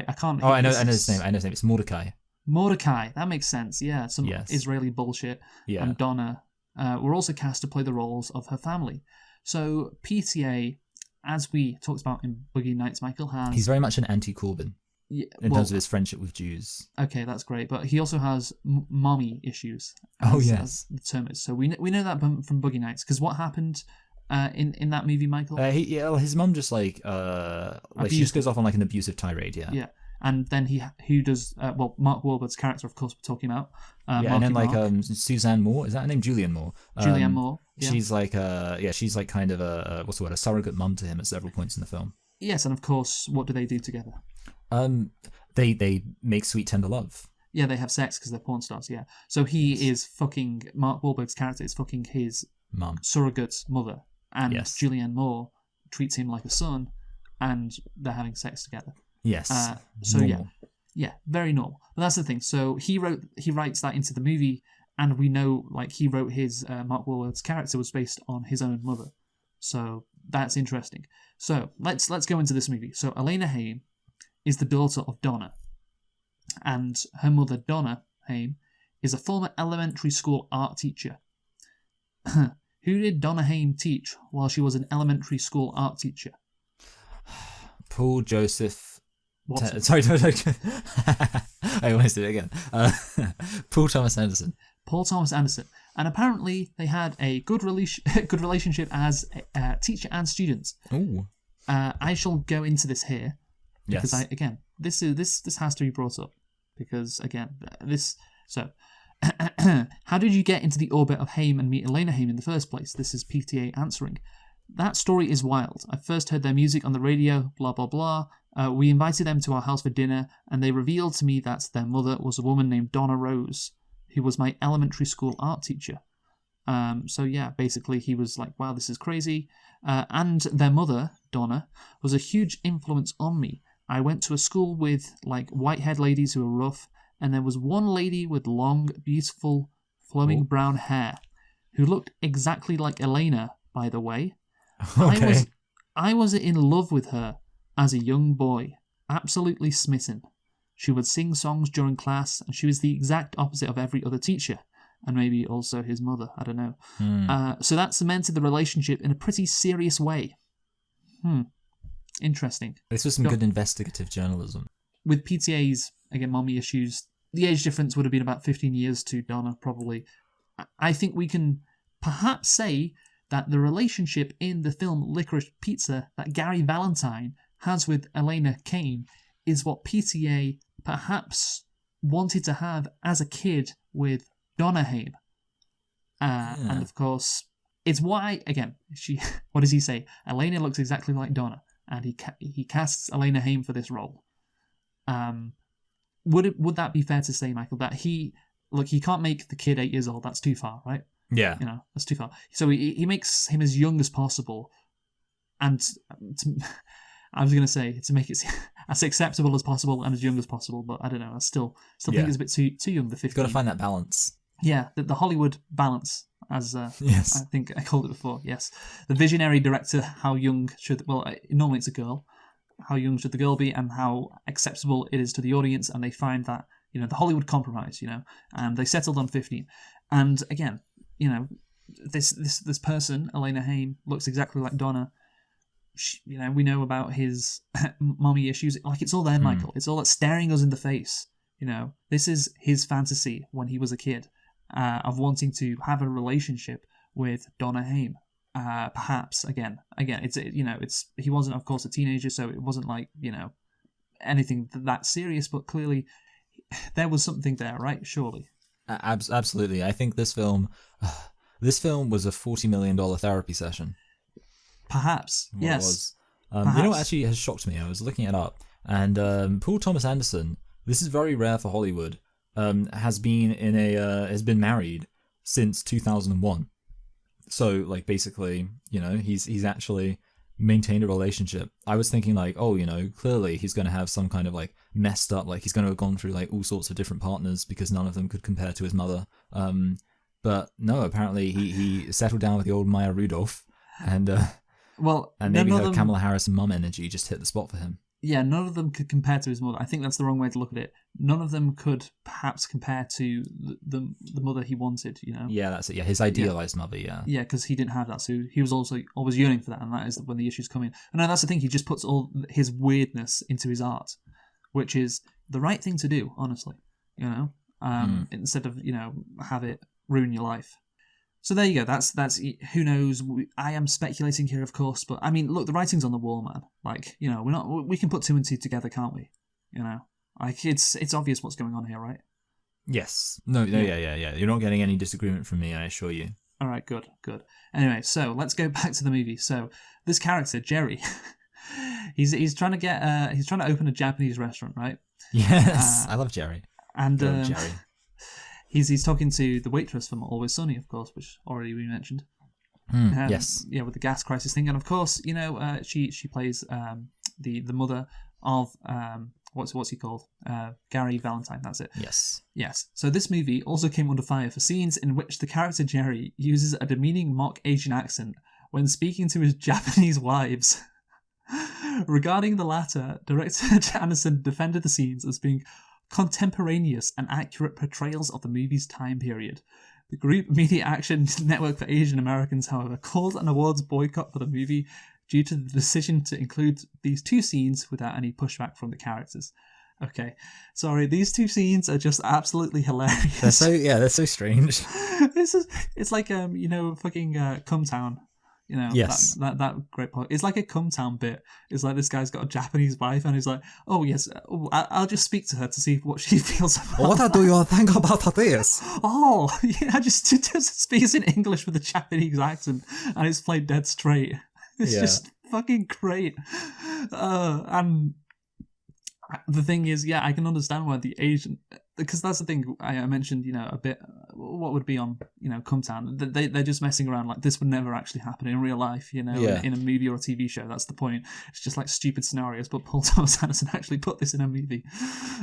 B: I can't.
A: Oh, I know his name. It's Mordecai.
B: Mordecai. That makes sense. Yeah, some Israeli bullshit.
A: Yeah.
B: And Donna were also cast to play the roles of her family. So PTA, as we talked about in Boogie Nights, Michael has...
A: He's very much an anti-Corbyn in terms of his friendship with Jews.
B: Okay, that's great. But he also has mommy issues. As the term is. So we know that from Boogie Nights. Because what happened in that movie, Michael?
A: His mum just she just goes off on like an abusive tirade, yeah.
B: Yeah. And then who does Mark Wahlberg's character, of course, we're talking about.
A: And then like Suzanne Moore, is that her name? Julianne Moore.
B: Julianne Moore. Yeah.
A: She's like she's like kind of a what's the word? A surrogate mum to him at several points in the film.
B: Yes, and of course, what do they do together?
A: They make sweet tender love.
B: Yeah, they have sex because they're porn stars, yeah. So he is fucking, Mark Wahlberg's character is fucking his
A: Mum.
B: surrogate mother. And
A: Yes.
B: Julianne Moore treats him like a son, and they're having sex together.
A: Yes.
B: So
A: Normal.
B: yeah, very normal. But that's the thing. So he writes that into the movie, and we know like he wrote his Mark Wahlberg's character was based on his own mother. So that's interesting. So let's go into this movie. So Elena Haim is the daughter of Donna, and her mother Donna Haim is a former elementary school art teacher. Who did Donna Haim teach while she was an elementary school art teacher?
A: Paul Joseph.
B: Watson.
A: Sorry. I almost did it again. Paul Thomas Anderson.
B: Paul Thomas Anderson. And apparently they had a good relationship as a teacher and student.
A: Ooh.
B: I shall go into this here because
A: Yes.
B: this has to be brought up because again so. How did you get into the orbit of Haim and meet Elena Haim in the first place? This is PTA answering. That story is wild. I first heard their music on the radio, blah, blah, blah. We invited them to our house for dinner, and they revealed to me that their mother was a woman named Donna Rose, who was my elementary school art teacher. So yeah, basically he was like, wow, this is crazy. And their mother, Donna, was a huge influence on me. I went to a school with like white-haired ladies who were rough, and there was one lady with long, beautiful, flowing brown hair who looked exactly like Elena, by the way.
A: Okay.
B: I was in love with her as a young boy, absolutely smitten. She would sing songs during class, and she was the exact opposite of every other teacher, and maybe also his mother, I don't know. So that cemented the relationship in a pretty serious way. Interesting.
A: This was some good investigative journalism.
B: With PTA's, again, mommy issues, the age difference would have been about 15 years to Donna, probably. I think we can perhaps say that the relationship in the film Licorice Pizza that Gary Valentine has with Elena Haim is what PTA perhaps wanted to have as a kid with Donna Haim. And of course, it's why, again, what does he say? Elena looks exactly like Donna, and he casts Elena Haim for this role. Would that be fair to say, Michael, that he can't make the kid 8 years old? That's too far, right?
A: Yeah.
B: That's too far. So he makes him as young as possible, and I was going to say to make it as acceptable as possible and as young as possible, but I don't know. I still think it's a bit too young. The 15.
A: Got to find that balance.
B: Yeah, the Hollywood balance, as
A: Yes.
B: I think I called it before. Yes, the visionary director. How young should normally it's a girl. How young should the girl be, and how acceptable it is to the audience? And they find that the Hollywood compromise, and they settled on 15. And again, this person, Elena Haim, looks exactly like Donna. We know about his mommy issues. Like, it's all there, Michael. It's all staring us in the face. This is his fantasy when he was a kid, of wanting to have a relationship with Donna Haim. Perhaps again, it's he wasn't, of course, a teenager, so it wasn't like anything that serious. But clearly, there was something there, right? Surely.
A: Absolutely. I think this film was a $40 million therapy session.
B: Perhaps. Yes.
A: It was. You know what actually has shocked me? I was looking it up, and Paul Thomas Anderson, this is very rare for Hollywood, has been married since 2001. So, like, basically, he's actually maintained a relationship. I was thinking, like, clearly he's going to have some kind of, like, messed up, like, he's going to have gone through, like, all sorts of different partners because none of them could compare to his mother. But no, apparently he settled down with the old Maya Rudolph, and maybe her Kamala Harris mum energy just hit the spot for him.
B: Yeah, none of them could compare to his mother. I think that's the wrong way to look at it. None of them could perhaps compare to the mother he wanted,
A: Yeah, that's it. Yeah, his idealized mother, yeah.
B: Yeah, because he didn't have that, so he was also always yearning for that, and that is when the issues come in. And that's the thing, he just puts all his weirdness into his art, which is the right thing to do, honestly, instead of, have it ruin your life. So there you go. That's who knows. I am speculating here, of course, but I mean, look, the writing's on the wall, man. Like, we can put 2 and 2 together, can't we? Like, it's obvious what's going on here, right?
A: Yes. No, yeah. You're not getting any disagreement from me, I assure you.
B: All right, good. Anyway, so let's go back to the movie. So this character, Jerry, he's trying to open a Japanese restaurant, right?
A: Yes, I love Jerry.
B: And
A: I love Jerry.
B: he's talking to the waitress from Always Sunny, of course, which already we mentioned.
A: Yes.
B: Yeah, with the gas crisis thing, and of course, she plays the mother of what's he called? Gary Valentine. That's it.
A: Yes.
B: Yes. So this movie also came under fire for scenes in which the character Jerry uses a demeaning mock Asian accent when speaking to his Japanese wives. Regarding the latter, director Anderson defended the scenes as being contemporaneous and accurate portrayals of the movie's time period. The group Media Action Network for Asian Americans, however, called an awards boycott for the movie due to the decision to include these two scenes without any pushback from the characters. Okay, sorry, these two scenes are just absolutely hilarious.
A: They're so strange.
B: It's like fucking Come Town.
A: Yes.
B: That great part. It's like a Come Town bit. It's like this guy's got a Japanese wife and he's like, oh yes, I'll just speak to her to see what she feels about
A: What do you think about this?
B: Oh, yeah, just speaks in English with a Japanese accent and it's played dead straight. It's just fucking great. And the thing is, I can understand why the Asian, because that's the thing I mentioned, a bit, what would be on, Come Town. They're just messing around like this would never actually happen in real life, in a movie or a TV show. That's the point. It's just like stupid scenarios, but Paul Thomas Anderson actually put this in a movie.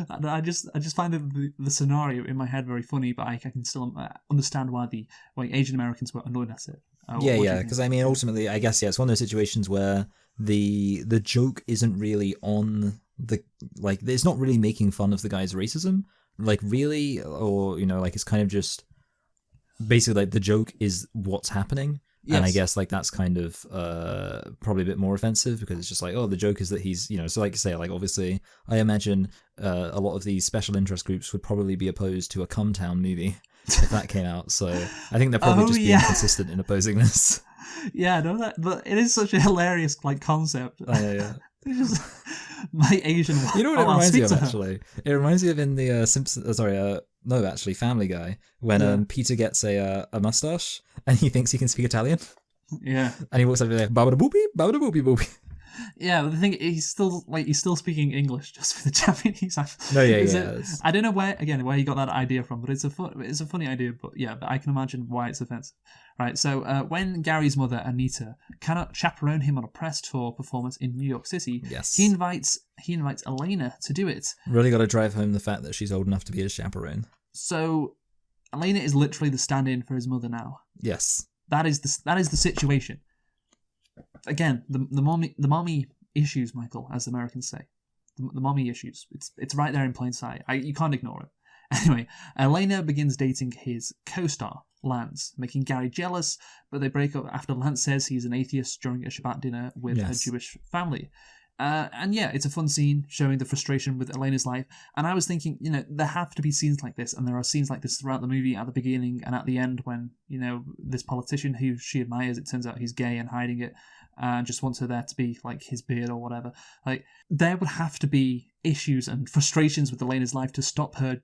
B: And I just find the scenario in my head very funny, but I can still understand why Asian Americans were annoyed at it.
A: Because I mean, ultimately, I guess, it's one of those situations where the joke isn't really on it's not really making fun of the guy's racism, really, or, it's kind of just basically the joke is what's happening. Yes. And I guess that's kind of probably a bit more offensive because it's just the joke is that he's, so like you say, obviously I imagine a lot of these special interest groups would probably be opposed to a Come Town movie if that came out. So I think they're probably just being consistent in opposing this.
B: Yeah, I know that, but it is such a hilarious concept.
A: Yeah.
B: It's just my Asian wife.
A: You know what it reminds me of, actually? It reminds me of in the Family Guy, when Peter gets a mustache and he thinks he can speak Italian.
B: Yeah.
A: And he walks over there, babada boopy, boopy.
B: Yeah, but the thing he's still speaking English just with the Japanese accent.
A: No, yeah.
B: I don't know where he got that idea from, but it's a funny idea. But I can imagine why it's offensive, right? So when Gary's mother Anita cannot chaperone him on a press tour performance in New York City,
A: yes,
B: he invites Elena to do it.
A: Really got to drive home the fact that she's old enough to be his chaperone.
B: So Elena is literally the stand-in for his mother now.
A: Yes,
B: that is the situation. Again, the mommy issues, Michael, as the Americans say. The mommy issues. It's right there in plain sight. You can't ignore it. Anyway, Elena begins dating his co-star, Lance, making Gary jealous, but they break up after Lance says he's an atheist during a Shabbat dinner with her Jewish family. And it's a fun scene showing the frustration with Elena's life. And I was thinking, there have to be scenes like this, and there are scenes like this throughout the movie, at the beginning and at the end, when, this politician who she admires, it turns out he's gay and hiding it, and just wants her there to be like his beard or whatever. There would have to be issues and frustrations with Elena's life to stop her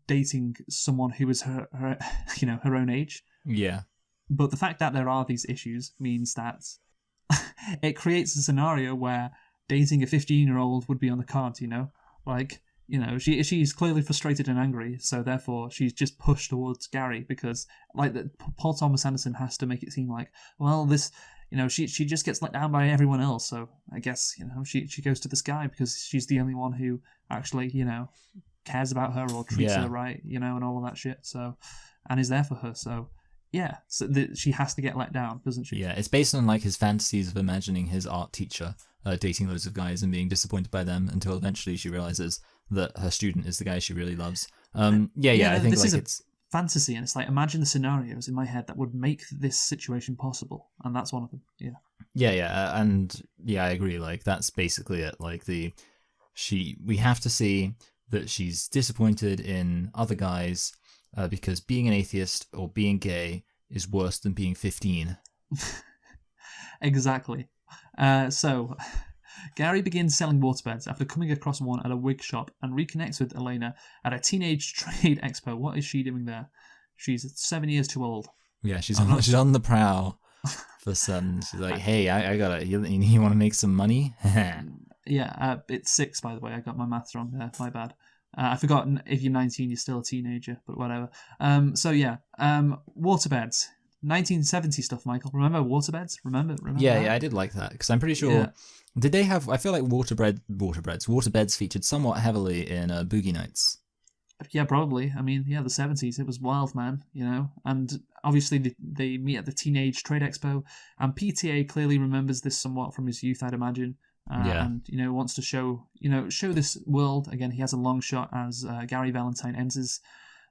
B: dating someone who is her her own age.
A: Yeah. But
B: the fact that there are these issues means that it creates a scenario where dating a 15-year-old would be on the cards, she's clearly frustrated and angry, so therefore she's just pushed towards Gary because, Paul Thomas Anderson has to make it seem like, well, this, she just gets let down by everyone else, so I guess, she goes to this guy because she's the only one who actually, cares about her or treats her right, and all of that shit, so, and is there for her, so... Yeah, so she has to get let down, doesn't she?
A: Yeah, it's based on his fantasies of imagining his art teacher dating loads of guys and being disappointed by them until eventually she realizes that her student is the guy she really loves. I think
B: this is
A: it's
B: fantasy, and it's imagine the scenarios in my head that would make this situation possible, and that's one of them.
A: I agree. That's basically it. We have to see that she's disappointed in other guys. Because being an atheist or being gay is worse than being 15.
B: Exactly. So, Gary begins selling waterbeds after coming across one at a wig shop and reconnects with Elena at a teenage trade expo. What is she doing there? She's 7 years too old.
A: Yeah, she's on the prowl She's like, hey, I gotta, you want to make some money?
B: Yeah, it's 6, by the way. I got my maths wrong there. My bad. I forgot if you're 19, you're still a teenager, but whatever. So yeah, waterbeds. 1970 stuff, Michael. Remember waterbeds? Remember
A: Yeah,
B: that?
A: yeah, I did like that because I'm pretty sure.
B: Yeah.
A: Did they have? I feel like waterbeds featured somewhat heavily in Boogie Nights.
B: Yeah, probably. I mean, yeah, the 70s, it was wild, man, you know? And obviously they meet at the Teenage Trade Expo, and PTA clearly remembers this somewhat from his youth, I'd imagine.
A: Yeah.
B: And, wants to show this world. Again, he has a long shot as Gary Valentine enters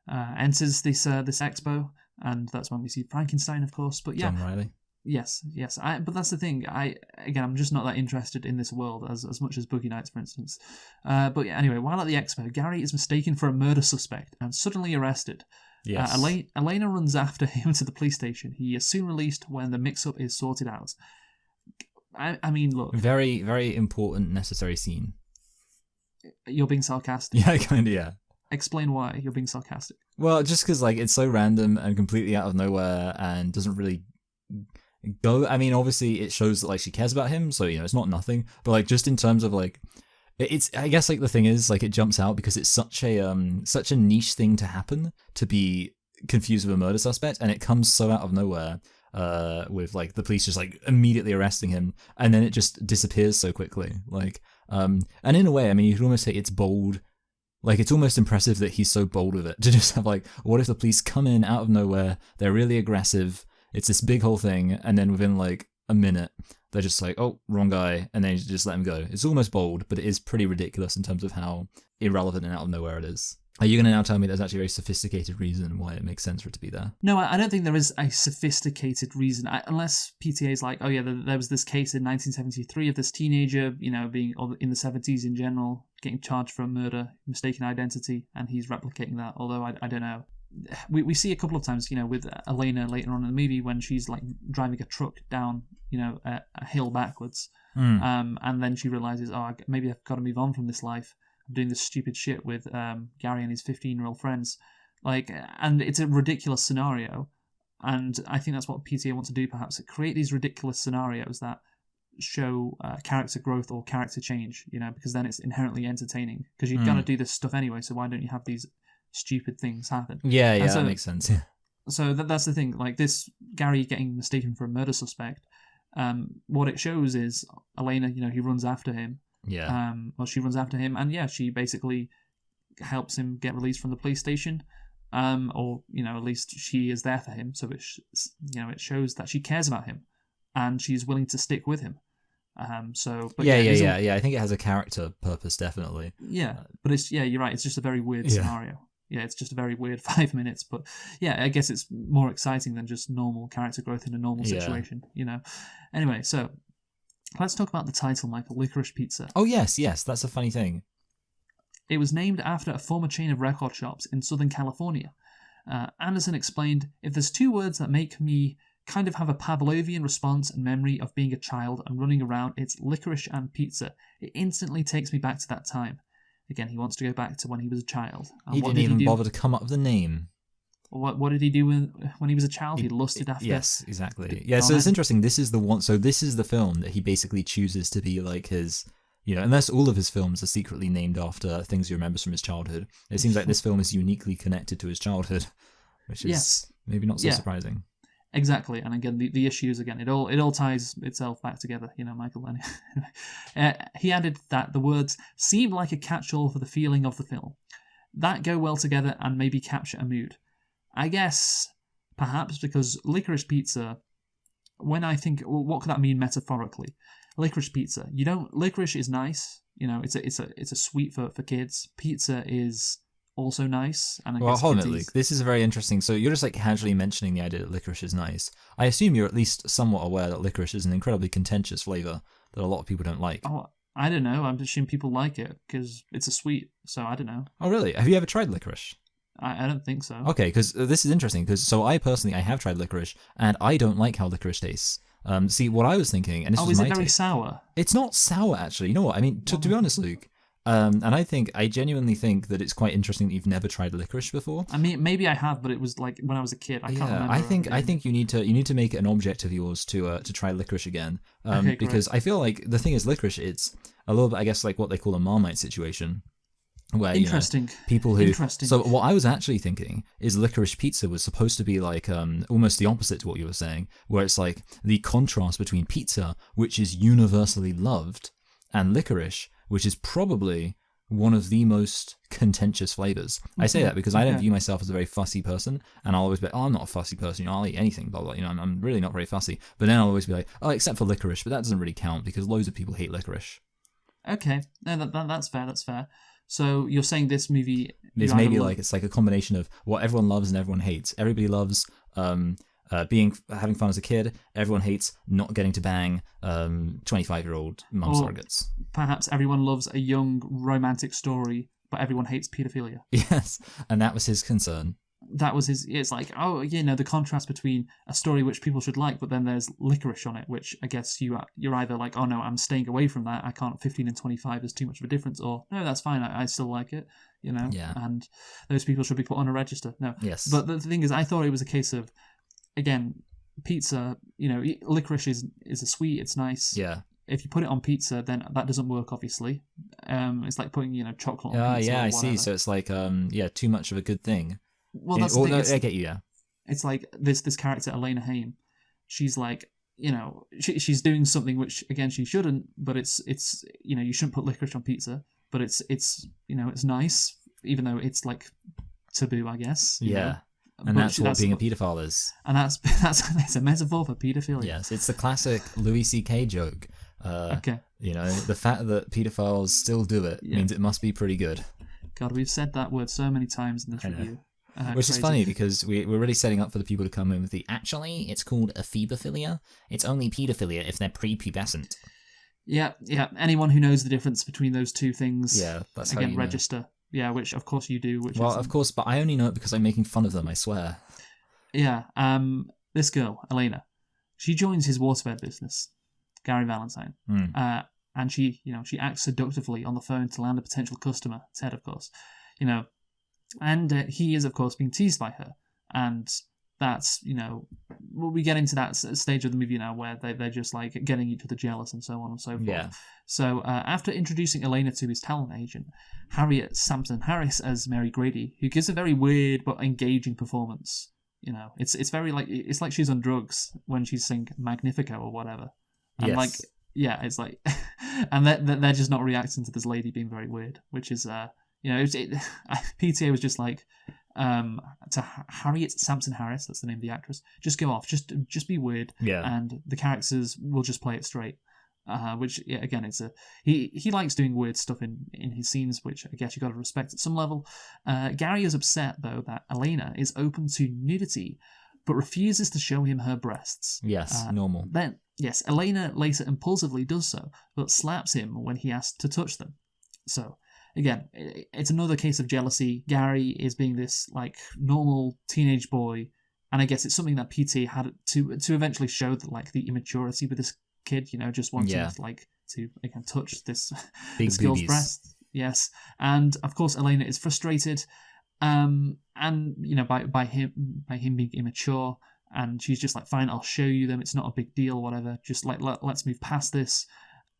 B: this expo, and that's when we see Frankenstein, of course. But yeah,
A: John Riley.
B: Yes. But that's the thing. I'm just not that interested in this world as much as Boogie Nights, for instance. But yeah, anyway, while at the expo, Gary is mistaken for a murder suspect and suddenly arrested.
A: Yes.
B: Elena runs after him to the police station. He is soon released when the mix-up is sorted out. I mean, look.
A: Very, very important, necessary scene.
B: You're being sarcastic.
A: Yeah, kind of, yeah.
B: Explain why you're being sarcastic.
A: Well, just because, like, it's so random and completely out of nowhere and doesn't really go. I mean, obviously it shows that, like, she cares about him, so it's not nothing, but like just in terms of like it's, I guess, like, the thing is, like, it jumps out because it's such a niche thing to happen, to be confused with a murder suspect, and it comes so out of nowhere with like the police just like immediately arresting him, and then it just disappears so quickly, like and in a way, I mean, you could almost say it's bold. Like, it's almost impressive that he's so bold with it, to just have like, what if the police come in out of nowhere, they're really aggressive, it's this big whole thing, and then within like a minute, they're just like, oh, wrong guy, and then you just let him go. It's almost bold, but it is pretty ridiculous in terms of how irrelevant and out of nowhere it is. Are you going to now tell me there's actually a very sophisticated reason why it makes sense for it to be there?
B: No, I don't think there is a sophisticated reason, unless PTA is like, oh yeah, there was this case in 1973 of this teenager, being, or in the 70s in general, getting charged for a murder, mistaken identity, and he's replicating that, although I don't know. We see a couple of times, with Elena later on in the movie when she's like driving a truck down, a hill backwards, and then she realizes, oh, maybe I've got to move on from this life. I'm doing this stupid shit with Gary and his 15-year-old friends, like, and it's a ridiculous scenario, and I think that's what PTA wants to do, perhaps, create these ridiculous scenarios that show character growth or character change, because then it's inherently entertaining, because you're gonna do this stuff anyway, so why don't you have these stupid things happen?
A: Yeah, so, that makes sense. Yeah.
B: So that's the thing. Like, this Gary getting mistaken for a murder suspect, what it shows is Elena, he runs after him.
A: Yeah.
B: She runs after him, and yeah, she basically helps him get released from the police station. Or at least she is there for him. So it shows that she cares about him, and she's willing to stick with him. I think it has a character purpose, definitely. Yeah, but you're right. It's just a very weird scenario. Yeah, it's just a very weird 5 minutes, but yeah, I guess it's more exciting than just normal character growth in a normal situation. Anyway, so let's talk about the title, Michael. Licorice Pizza.
A: Oh yes, that's a funny thing.
B: It was named after a former chain of record shops in Southern California. Anderson explained, if there's two words that make me kind of have a Pavlovian response and memory of being a child and running around, it's licorice and pizza. It instantly takes me back to that time. Again, he wants to go back to when he was a child.
A: He didn't even bother to come up with a name.
B: What did he do when he was a child? He lusted after...
A: Yes, exactly. Yeah, so it's interesting. This is the film that he basically chooses to be like his... unless all of his films are secretly named after things he remembers from his childhood. It seems like this film is uniquely connected to his childhood, which is maybe not so surprising.
B: Exactly, and again, the issues, again, it all ties itself back together, Michael. He added that the words seem like a catch-all for the feeling of the film, that go well together and maybe capture a mood. I guess, perhaps, because licorice pizza, when I think, well, what could that mean metaphorically? Licorice pizza. Licorice is nice, it's a sweet for kids. Pizza is also nice. And
A: hold on a minute, Luke. This is very interesting. So you're just like casually mentioning the idea that licorice is nice. I assume you're at least somewhat aware that licorice is an incredibly contentious flavour that a lot of people don't like.
B: Oh, I don't know. I'm assuming people like it because it's a sweet, so I don't know.
A: Oh, really? Have you ever tried licorice?
B: I don't think so.
A: Okay, because this is interesting, because I have tried licorice, and I don't like how licorice tastes. See, what I was thinking, and this was my
B: is it very
A: take.
B: sour?
A: It's not sour, actually. You know what? I mean, to be honest, Luke, And I genuinely think that it's quite interesting that you've never tried licorice before.
B: I mean, maybe I have, but it was like when I was a kid. I can't remember.
A: I think you need to make it an object of yours to try licorice again.
B: Okay,
A: because I feel like the thing is licorice, it's a little bit, I guess, like what they call a Marmite situation. Where,
B: Interesting.
A: People who.
B: Interesting.
A: So what I was actually thinking is licorice pizza was supposed to be like almost the opposite to what you were saying, where it's like the contrast between pizza, which is universally loved, and licorice, which is probably one of the most contentious flavors. I say that because I don't view myself as a very fussy person, and I'll always be like, oh, I'm not a fussy person, I'll eat anything, blah, blah, I'm really not very fussy. But then I'll always be like, oh, except for licorice, but that doesn't really count because loads of people hate licorice.
B: Okay, no, that's fair. So you're saying this movie...
A: It's maybe like, it's like a combination of what everyone loves and everyone hates. Everybody loves having fun as a kid. Everyone hates not getting to bang 25-year-old mum surrogates.
B: Perhaps everyone loves a young romantic story, but everyone hates paedophilia.
A: Yes, and that was his concern.
B: That was his... It's like, the contrast between a story which people should like, but then there's licorice on it, which I guess you're either like, oh no, I'm staying away from that, I can't, 15 and 25 is too much of a difference, or no, that's fine, I still like it,
A: Yeah.
B: And those people should be put on a register. No.
A: Yes.
B: But the thing is, I thought it was a case of, again, pizza, licorice is a sweet, it's nice.
A: Yeah.
B: If you put it on pizza, then that doesn't work, obviously. It's like putting, chocolate on pizza.
A: Yeah, I see. So it's like, too much of a good thing.
B: Well, that's the thing.
A: I get you, yeah.
B: It's like this character, Elena Haim. She's like, she's doing something which, again, she shouldn't, but it's you shouldn't put licorice on pizza, but it's it's nice, even though it's like taboo, I guess.
A: Yeah. And that's what being a paedophile is.
B: And that's a metaphor for paedophilia.
A: Yes, it's the classic Louis C.K. joke.
B: Okay.
A: The fact that paedophiles still do it means it must be pretty good.
B: God, we've said that word so many times in this review.
A: Which is funny because we're really setting up for the people to come in with actually, it's called ephebophilia. It's only paedophilia if they're prepubescent.
B: Yeah. Anyone who knows the difference between those two things,
A: that's
B: again,
A: how you
B: register. Know. Yeah, which of course you do.
A: Of course, but I only know it because I'm making fun of them, I swear.
B: Yeah, this girl, Elena, she joins his waterbed business, Gary Valentine. And she acts seductively on the phone to land a potential customer, Ted, of course. And he is, of course, being teased by her. And that's, we get into that stage of the movie now where they're just like getting each other jealous and so on and so forth.
A: Yeah.
B: So after introducing Elena to his talent agent, Harriet Sampson Harris as Mary Grady, who gives a very weird but engaging performance. It's very like, it's like she's on drugs when she's saying Magnifico or whatever. And it's like, and they're just not reacting to this lady being very weird, which is, PTA was just like, to Harriet Sampson Harris, that's the name of the actress, just go off, just be weird, and the characters will just play it straight. Which again, it's he likes doing weird stuff in his scenes, which I guess you got to respect at some level. Gary is upset though that Elena is open to nudity, but refuses to show him her breasts.
A: Yes, normal.
B: Then yes, Elena later impulsively does so, but slaps him when he asks to touch them. So. Again, it's another case of jealousy. Gary is being this like normal teenage boy, and I guess it's something that PTA had to eventually show that like the immaturity with this kid, just wanting to again touch this girl's breast. Yes, and of course Elena is frustrated, and by him being immature, and she's just like, fine, I'll show you them. It's not a big deal, whatever. Just like let's move past this.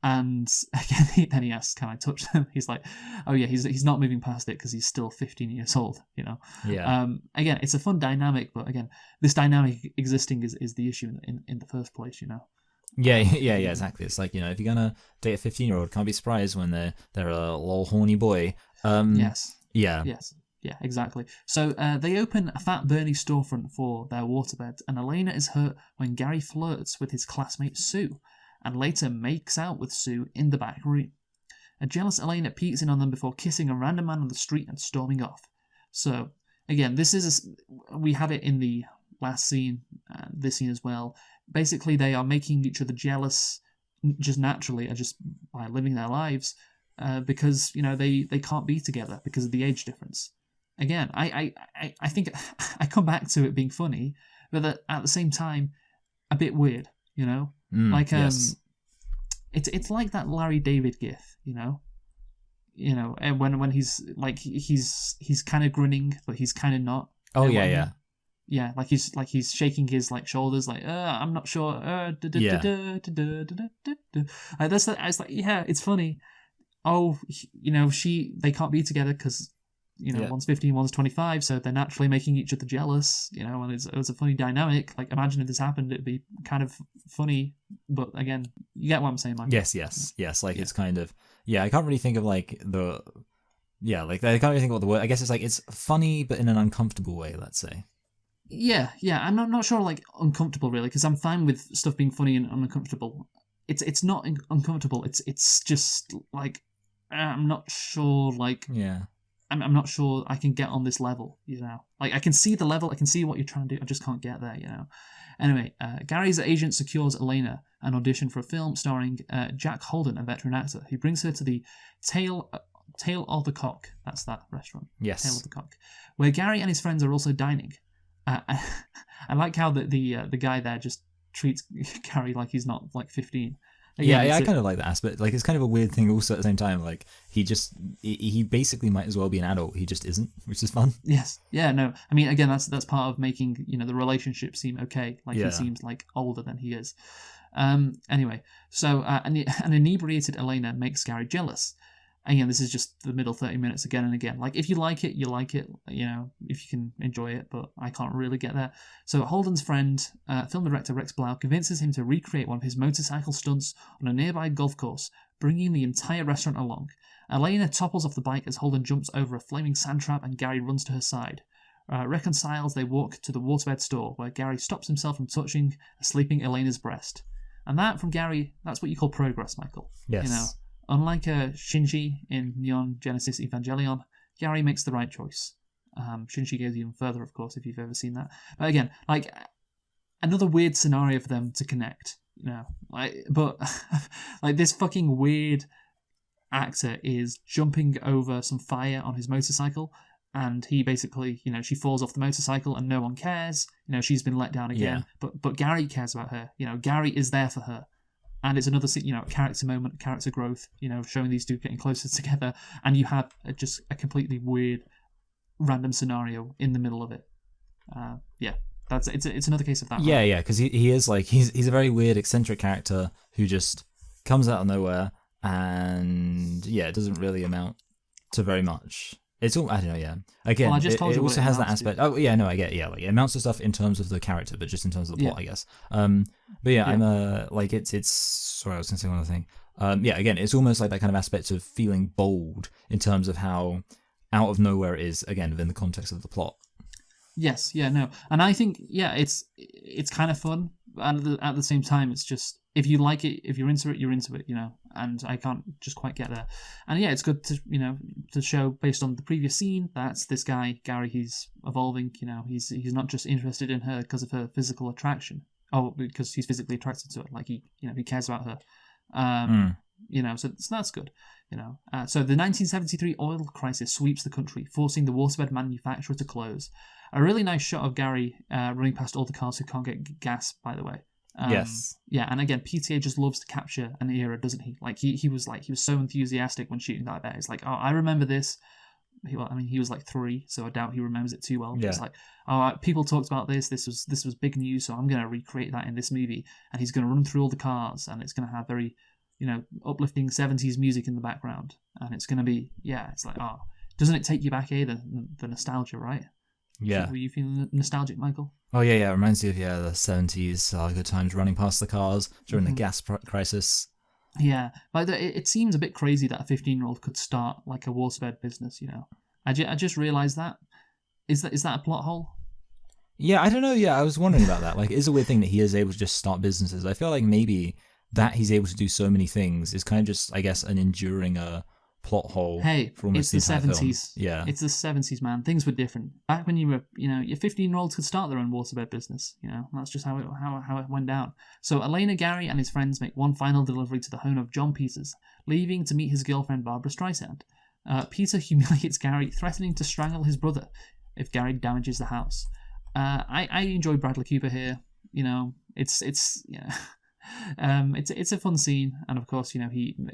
B: And again, then he asks, "Can I touch them?" He's like, "Oh yeah." He's not moving past it because he's still 15 years old.
A: Yeah.
B: Again, it's a fun dynamic, but again, this dynamic existing is the issue in the first place.
A: Yeah, exactly. It's like if you're gonna date a 15-year-old, can't be surprised when they're a little horny boy.
B: Yes.
A: Yeah.
B: Yes. Yeah, exactly. So they open a Fat Bernie storefront for their waterbed, and Elena is hurt when Gary flirts with his classmate Sue, and later makes out with Sue in the back room. A jealous Elena peeks in on them before kissing a random man on the street and storming off. So, again, we had it in the last scene, this scene as well. Basically, they are making each other jealous just naturally, just by living their lives, because, they can't be together because of the age difference. Again, I think I come back to it being funny, but at the same time, a bit weird,
A: Yes.
B: it's like that Larry David gif, You know, and when he's like he's kind of grinning, but he's kind of not.
A: Oh
B: You know
A: yeah,
B: what I
A: yeah.
B: mean? Yeah, like he's shaking his like shoulders, like I'm not sure. Like that's I was like, yeah, it's funny. Oh, you know, they can't be together because you know
A: Yeah.
B: one's 15, one's 25, so they're naturally making each other jealous. You know, and it was a funny dynamic. Like imagine if this happened, it'd be kind of funny. But again, you get what I'm saying, Michael.
A: Yes. Like it's kind of I can't really think of like like I can't really think of what the word. I guess it's like it's funny but in an uncomfortable way. Let's say.
B: Yeah. I'm not sure like uncomfortable really because I'm fine with stuff being funny and uncomfortable. It's not uncomfortable. It's just like I'm not sure like
A: Yeah.
B: I'm not sure I can get on this level, you know. Like I can see the level, I can see what you're trying to do, I just can't get there, you know. Anyway, Gary's agent secures Elena an audition for a film starring Jack Holden, a veteran actor, who brings her to the Tail of the Cock. That's that restaurant.
A: Yes.
B: Tail of the Cock, where Gary and his friends are also dining. I like how the guy there just treats Gary like he's not like 15. Again,
A: I kind of like that aspect. Like, it's kind of a weird thing also at the same time. Like, he basically might as well be an adult. He just isn't, which is fun.
B: Yes. Yeah, no. I mean, again, that's part of making, you know, the relationship seem okay. Like, he seems, like, older than he is. Anyway, so an inebriated Elena makes Gary jealous. Again, this is just the middle 30 minutes again and again. Like, if you like it, you like it, you know, if you can enjoy it, but I can't really get there. So Holden's friend, film director Rex Blau, convinces him to recreate one of his motorcycle stunts on a nearby golf course, bringing the entire restaurant along. Elena topples off the bike as Holden jumps over a flaming sand trap and Gary runs to her side. Reconciled, they walk to the waterbed store, where Gary stops himself from touching a sleeping Elena's breast. And that, from Gary, that's what you call progress, Michael.
A: Yes.
B: You know, unlike Shinji in Neon Genesis Evangelion, Gary makes the right choice. Shinji goes even further, of course, if you've ever seen that. But again, like, another weird scenario for them to connect, you know. But like, this fucking weird actor is jumping over some fire on his motorcycle, and he basically, you know, she falls off the motorcycle and no one cares. You know, she's been let down again.
A: Yeah.
B: But Gary cares about her. You know, Gary is there for her. And it's another, you know, character moment, character growth, you know, showing these two getting closer together. And you have just a completely weird, random scenario in the middle of it. It's another case of that.
A: Yeah, yeah, because he is like, he's a very weird, eccentric character who just comes out of nowhere, and yeah, it doesn't really amount to very much. It's all, I don't know, yeah. Again,
B: Well, I just told
A: it
B: you what
A: also
B: it
A: has that
B: amounts to.
A: aspect. Oh, yeah, no, I get, yeah, like, it amounts to stuff in terms of the character, but just in terms of the plot,
B: Yeah.
A: I guess. But yeah,
B: Yeah.
A: I'm, like, it's, sorry, I was going to say one other thing. Yeah, again, it's almost like that kind of aspect of feeling bold in terms of how out of nowhere it is, again, within the context of the plot.
B: Yes, yeah, no. And I think, yeah, it's kind of fun, and at the same time, it's just, if you like it, if you're into it, you know, and I can't just quite get there. And yeah, it's good to, you know, to show, based on the previous scene, that this guy, Gary, he's evolving, you know, he's not just interested in her because of her physical attraction. Oh, because he's physically attracted to her, like he cares about her. You know, so that's good. You know, so the 1973 oil crisis sweeps the country, forcing the waterbed manufacturer to close. A really nice shot of Gary running past all the cars who can't get gas, by the way.
A: Yes.
B: Yeah, and again, PTA just loves to capture an era, doesn't he? Like he was so enthusiastic when shooting that bit. He's like, oh, I remember this. He was like 3, so I doubt he remembers it too well.
A: Yeah.
B: It's like, oh, people talked about this. This was big news, so I'm going to recreate that in this movie. And he's going to run through all the cars, and it's going to have very, you know, uplifting 70s music in the background. And it's going to be, yeah, it's like, oh, doesn't it take you back, the nostalgia, right?
A: Yeah.
B: So were you feeling nostalgic, Michael?
A: Oh, yeah, it reminds you of, the 70s, good times running past the cars during the gas crisis.
B: Yeah, like it seems a bit crazy that a 15-year-old could start like a waterbed business. You know, I just realised that. Is that a plot hole?
A: Yeah, I don't know. Yeah, I was wondering about that. Like, it's a weird thing that he is able to just start businesses. I feel like maybe that he's able to do so many things is kind of just, I guess, an enduring plot hole.
B: Hey,
A: for almost
B: it's the
A: entire
B: 70s.
A: Film. Yeah,
B: it's the 70s, man. Things were different back when you were, you know, your 15-year-olds could start their own waterbed business. You know, that's just how it went down. So Elena, Gary, and his friends make one final delivery to the home of John Peters, leaving to meet his girlfriend Barbara Streisand. Peter humiliates Gary, threatening to strangle his brother if Gary damages the house. I enjoy Bradley Cooper here. You know, it's yeah. It's a fun scene, and of course,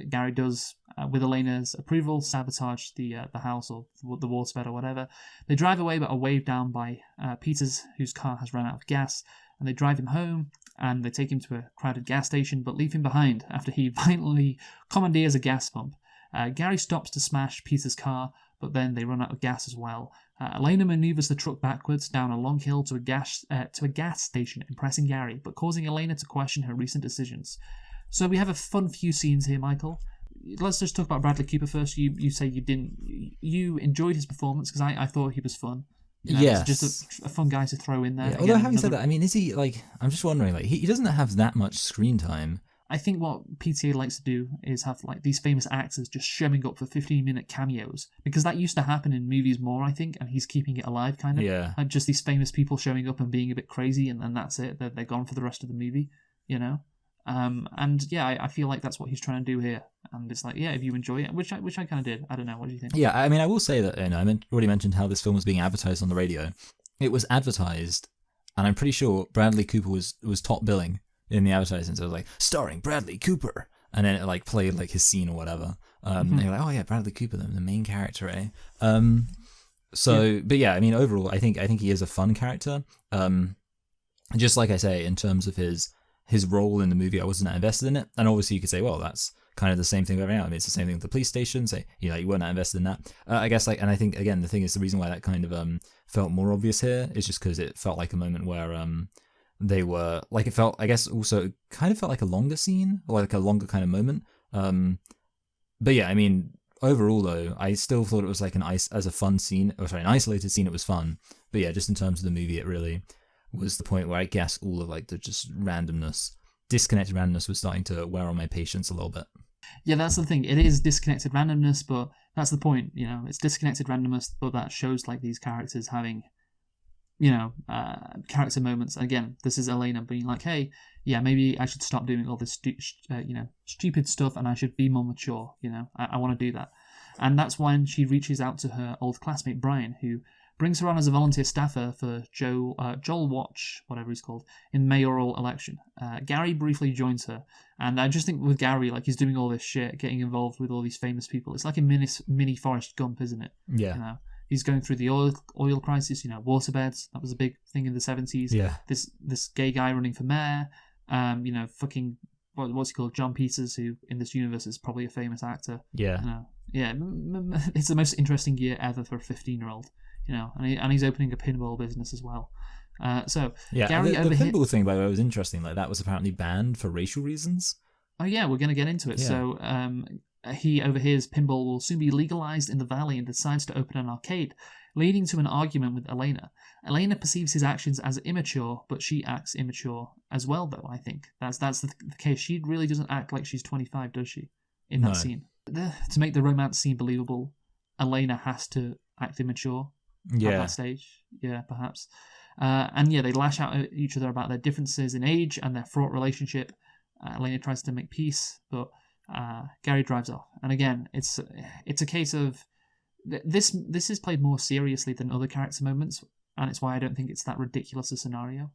B: Gary does, with Elena's approval, sabotage the house or the waterbed or whatever. They drive away, but are waved down by Peters, whose car has run out of gas, and they drive him home. And they take him to a crowded gas station, but leave him behind after he violently commandeers a gas pump. Gary stops to smash Peters' car, but then they run out of gas as well. Elena maneuvers the truck backwards down a long hill to a gas station, impressing Gary, but causing Elena to question her recent decisions. So we have a fun few scenes here, Michael. Let's just talk about Bradley Cooper first. You say you enjoyed his performance, because I thought he was fun.
A: Yes.
B: It's just a fun guy to throw in there.
A: Yeah. Although having said that, I mean, is he like? I'm just wondering. Like, he doesn't have that much screen time.
B: I think what PTA likes to do is have like these famous actors just showing up for 15-minute cameos, because that used to happen in movies more, I think, and he's keeping it alive, kind of.
A: Yeah.
B: And just these famous people showing up and being a bit crazy, and then that's it. They're gone for the rest of the movie, And yeah, I feel like that's what he's trying to do here. And it's like, yeah, if you enjoy it, which I kind of did. I don't know. What do you think?
A: Yeah, I mean, I will say that I already mentioned how this film was being advertised on the radio. It was advertised, and I'm pretty sure Bradley Cooper was top billing in the advertising. So it was like, starring Bradley Cooper, and then it like played like his scene or whatever. And you're like, oh yeah, Bradley Cooper, the main character, eh? But yeah, I mean, overall, I think he is a fun character. Just like I say, in terms of his role in the movie, I wasn't that invested in it. And obviously you could say, well, that's kind of the same thing with everything else. I mean, it's the same thing with the police station. Say, you weren't that invested in that. I guess, and I think, again, the thing is, the reason why that kind of felt more obvious here is just because it felt like a moment where they were, like, it felt, I guess, also, it kind of felt like a longer scene, or like a longer kind of moment. But yeah, I mean, overall, though, I still thought it was like an isolated scene, it was fun. But yeah, just in terms of the movie, it really was the point where I guess all of like the just disconnected randomness was starting to wear on my patience a little bit.
B: Yeah, that's the thing. It is disconnected randomness, but that's the point. It's disconnected randomness, but that shows like these characters having, character moments. Again, this is Elena being like, hey, yeah, maybe I should stop doing all this, stupid stuff, and I should be more mature. I want to do that, and that's when she reaches out to her old classmate Brian, who brings her on as a volunteer staffer for Joel Watch, whatever he's called, in mayoral election. Gary briefly joins her, and I just think with Gary, like, he's doing all this shit, getting involved with all these famous people. It's like a mini Forrest Gump, isn't it?
A: Yeah.
B: He's going through the oil crisis, waterbeds. That was a big thing in the 70s.
A: Yeah. This
B: gay guy running for mayor. Fucking what's he called? John Peters, who in this universe is probably a famous actor.
A: Yeah.
B: It's the most interesting year ever for a 15-year-old. And he's opening a pinball business as well.
A: Gary the pinball thing, by the way, was interesting. Like, that was apparently banned for racial reasons.
B: Oh yeah, we're going to get into it. Yeah. So he overhears pinball will soon be legalized in the valley and decides to open an arcade, leading to an argument with Elena. Elena perceives his actions as immature, but she acts immature as well, though. I think that's the case. She really doesn't act like she's 25, does she? In that scene, to make the romance scene believable, Elena has to act immature. At that stage, perhaps. They lash out at each other about their differences in age and their fraught relationship. Elena tries to make peace, but Gary drives off. And again, it's a case of this is played more seriously than other character moments, and it's why I don't think it's that ridiculous a scenario.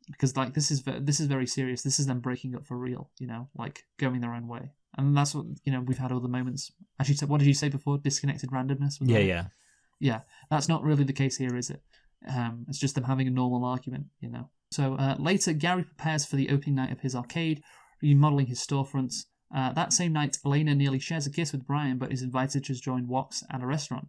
B: Because like this is very serious. This is them breaking up for real. Like going their own way, and that's what we've had other moments. Actually, what did you say before? Disconnected randomness. Yeah, that's not really the case here, is it? It's just them having a normal argument, So later, Gary prepares for the opening night of his arcade, remodeling his storefronts. That same night, Elena nearly shares a kiss with Brian, but is invited to join Wox at a restaurant.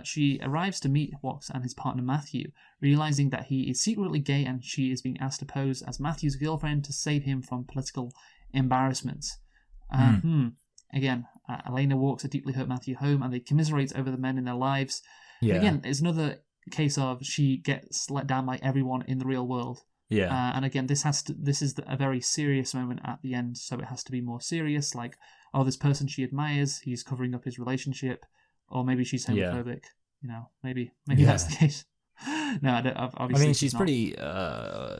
B: She arrives to meet Wox and his partner Matthew, realizing that he is secretly gay, and she is being asked to pose as Matthew's girlfriend to save him from political embarrassments. Again, Elena walks a deeply hurt Matthew home, and they commiserate over the men in their lives. Yeah. And again, it's another case of she gets let down by everyone in the real world.
A: Yeah.
B: And again, this is a very serious moment at the end, so it has to be more serious. Like, this person she admires, he's covering up his relationship, or maybe she's homophobic. Maybe that's the case. No, obviously.
A: I mean, she's pretty.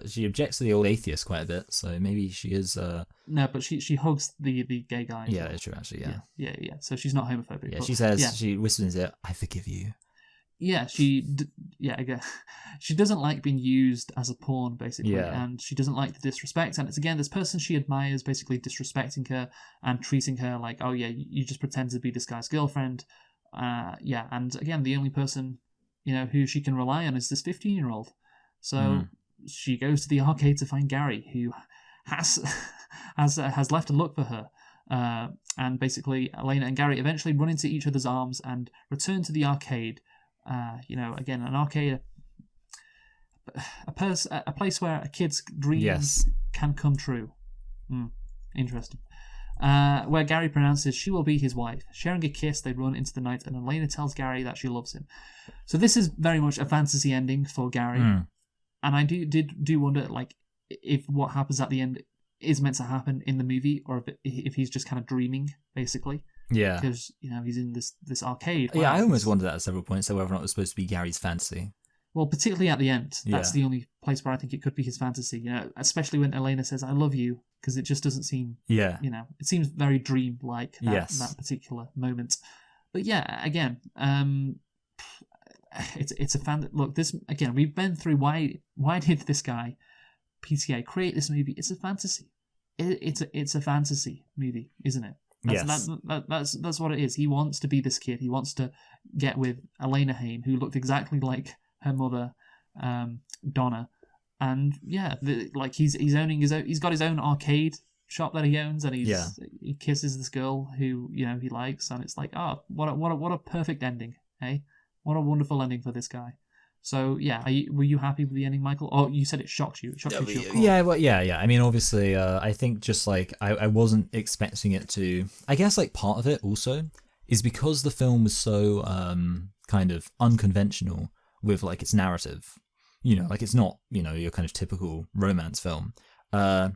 A: She objects to the old atheist quite a bit, so maybe she is.
B: No, but she hugs the gay guy.
A: Yeah, that's true. Actually, yeah.
B: So she's not homophobic.
A: Yeah, she says, she whispers in his ear, "I forgive you."
B: yeah, again, she doesn't like being used as a pawn, basically, and she doesn't like the disrespect. And it's again this person she admires, basically disrespecting her and treating her like, oh yeah, you just pretend to be this guy's girlfriend. And again, the only person who she can rely on is this 15-year-old. So she goes to the arcade to find Gary, who has left a look for her. And basically, Elena and Gary eventually run into each other's arms and return to the arcade. Again, an arcade, a place where a kid's dreams can come true. Interesting. Where Gary pronounces she will be his wife. Sharing a kiss, they run into the night, and Elena tells Gary that she loves him. So this is very much a fantasy ending for Gary, and I do wonder, like, if what happens at the end is meant to happen in the movie, or if he's just kind of dreaming, basically.
A: Yeah.
B: Because, he's in this arcade.
A: Yeah, I almost wondered that at several points, so whether or not it was supposed to be Gary's fantasy.
B: Well, particularly at the end. That's the only place where I think it could be his fantasy, especially when Elena says, I love you, because it just doesn't seem, it seems very dream-like, that particular moment. But yeah, again, it's a fan... Look, this, again, we've been through why did this guy, PTA, create this movie? It's a fantasy. It's a fantasy movie, isn't it? That's what it is. He wants to be this kid. He wants to get with Elena Haim, who looked exactly like her mother, Donna, and he's owning his own. He's got his own arcade shop that he owns, and he kisses this girl who he likes, and it's like, what a perfect ending, hey? What a wonderful ending for this guy. So yeah, were you happy with the ending, Michael? Oh, you said it shocked you. It shocked you.
A: Yeah. I mean, obviously, I think just like I wasn't expecting it to. I guess like part of it also is because the film was so kind of unconventional with like its narrative. Like it's not your kind of typical romance film. Like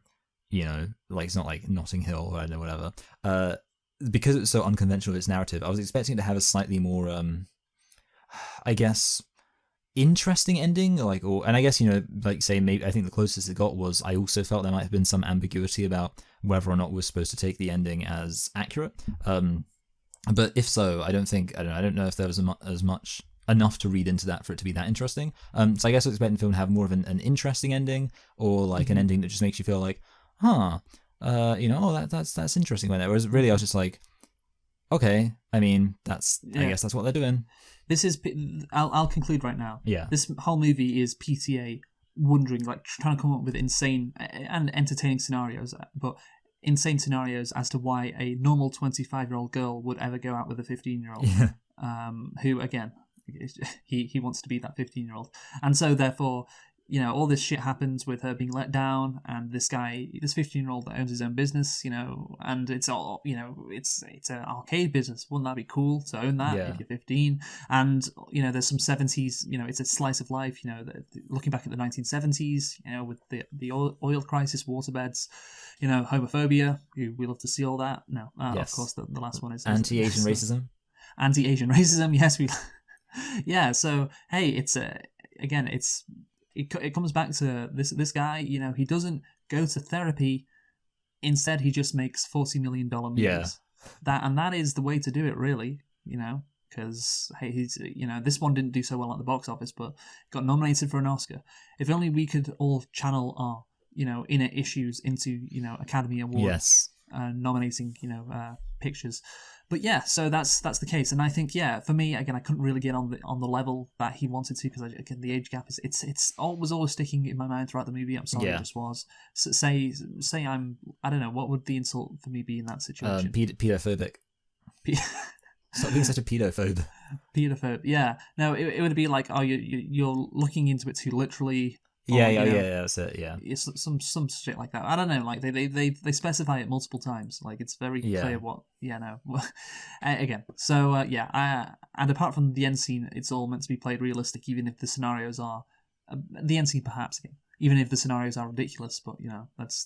A: it's not like Notting Hill or I don't know, whatever. Because it's so unconventional with its narrative, I was expecting it to have a slightly more, I guess, interesting ending, and I guess maybe I think the closest it got was I also felt there might have been some ambiguity about whether or not we're supposed to take the ending as accurate. But if so, I don't know if there was enough to read into that for it to be that interesting. So I guess I was expecting the film to have more of an interesting ending, or like an ending that just makes you feel like, that's interesting. Whereas really I was just like, okay, I mean I guess that's what they're doing.
B: This is, I'll conclude right now.
A: Yeah.
B: This whole movie is PTA wondering, like trying to come up with insane and entertaining scenarios, but insane scenarios as to why a normal 25-year-old girl would ever go out with a 15-year-old. Who, again, he wants to be that 15-year-old. And so, therefore, all this shit happens with her being let down, and this guy, this 15-year-old that owns his own business, and it's all, it's an arcade business. Wouldn't that be cool to own that if you're 15? And, there's some 70s, it's a slice of life, looking back at the 1970s, with the oil crisis, waterbeds, homophobia. We love to see all that. No, of course, the last one is
A: anti-Asian racism.
B: Anti-Asian racism, yes. Yeah, so, hey, it comes back to this guy, he doesn't go to therapy. Instead, he just makes $40 million movies.
A: Yeah.
B: That is the way to do it, really, because, hey, he's, this one didn't do so well at the box office, but got nominated for an Oscar. If only we could all channel our, inner issues into, Academy Awards, nominating, pictures. But yeah, so that's the case, and I think for me again, I couldn't really get on the level that he wanted to, because again the age gap was always sticking in my mind throughout the movie. I'm sorry, it just was. So say I don't know, what would the insult for me be in that situation?
A: Pedophobic. Stop being such a pedophobe.
B: Pedophobe, yeah. No, it would be like, you're looking into it too literally.
A: That's it. Yeah,
B: it's some shit like that. I don't know. Like they specify it multiple times. Like it's very clear what. Yeah, no. Again, so and apart from the end scene, it's all meant to be played realistic, even if the scenarios are the end scene perhaps again. Even if the scenarios are ridiculous, but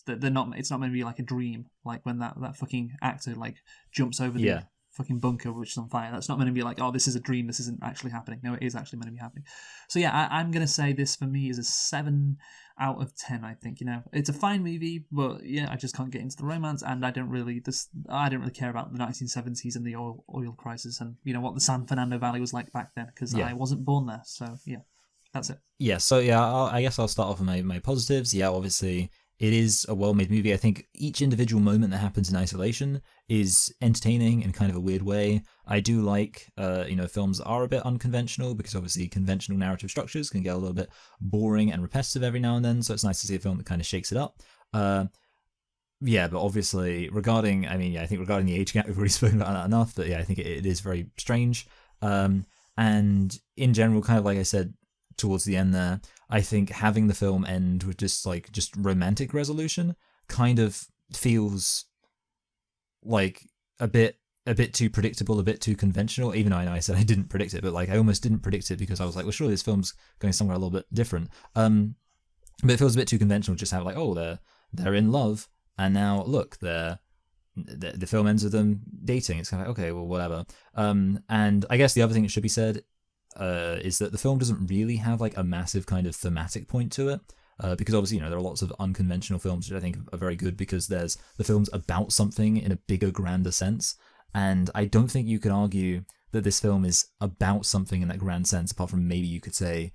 B: they're not. It's not meant to be like a dream, like when that fucking actor like jumps over the fucking bunker which is on fire. That's not meant to be like, oh, this is a dream, this isn't actually happening. No, it is actually meant to be happening. So yeah, I'm going to say this for me is a 7 out of 10, I think. It's a fine movie, but yeah, I just can't get into the romance, and I don't really care about the 1970s and the oil crisis and what the San Fernando Valley was like back then, because I wasn't born there. So yeah, that's it.
A: Yeah, so yeah, I guess I'll start off with my positives. Yeah, obviously, it is a well-made movie. I think each individual moment that happens in isolation is entertaining in kind of a weird way. I do like, films that are a bit unconventional, because obviously conventional narrative structures can get a little bit boring and repetitive every now and then, so it's nice to see a film that kind of shakes it up. Yeah, but obviously, regarding the age gap, we've already spoken about that enough, but yeah, I think it is very strange. And in general, kind of like I said, towards the end there, I think having the film end with just romantic resolution kind of feels like a bit too predictable, a bit too conventional, even though I know I said I didn't predict it, but like I almost didn't predict it because I was like, well, surely this film's going somewhere a little bit different. But it feels a bit too conventional, just have like, oh, they're in love, and now look, the film ends with them dating. It's kind of like, okay, well, whatever. And I guess the other thing that should be said is that the film doesn't really have like a massive kind of thematic point to it, because obviously there are lots of unconventional films which I think are very good because the film's about something in a bigger, grander sense, and I don't think you could argue that this film is about something in that grand sense, apart from maybe you could say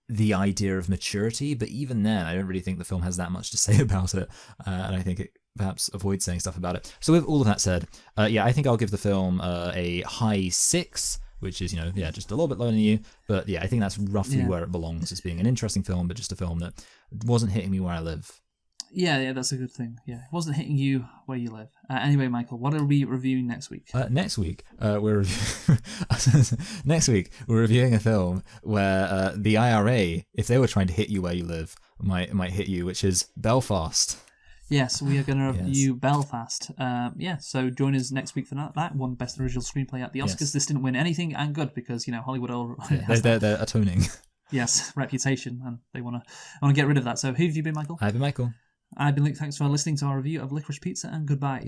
A: the idea of maturity, but even then I don't really think the film has that much to say about it, and I think it perhaps avoids saying stuff about it. So with all of that said, I think I'll give the film a high 6, which is, just a little bit lower than you. But yeah, I think that's roughly where it belongs, as being an interesting film, but just a film that wasn't hitting me where I live.
B: Yeah, that's a good thing. Yeah, it wasn't hitting you where you live. Anyway, Michael, what are we reviewing next week?
A: Next week, we're reviewing a film where the IRA, if they were trying to hit you where you live, might hit you, which is Belfast.
B: Yes, we are going to review Belfast. So join us next week for that. Won Best Original Screenplay at the Oscars. Yes. This didn't win anything, and good, because Hollywood
A: they're atoning.
B: Yes, reputation, and they want to get rid of that. So who have you been, Michael?
A: I've been Michael.
B: I've been Luke. Thanks for listening to our review of Licorice Pizza, and goodbye.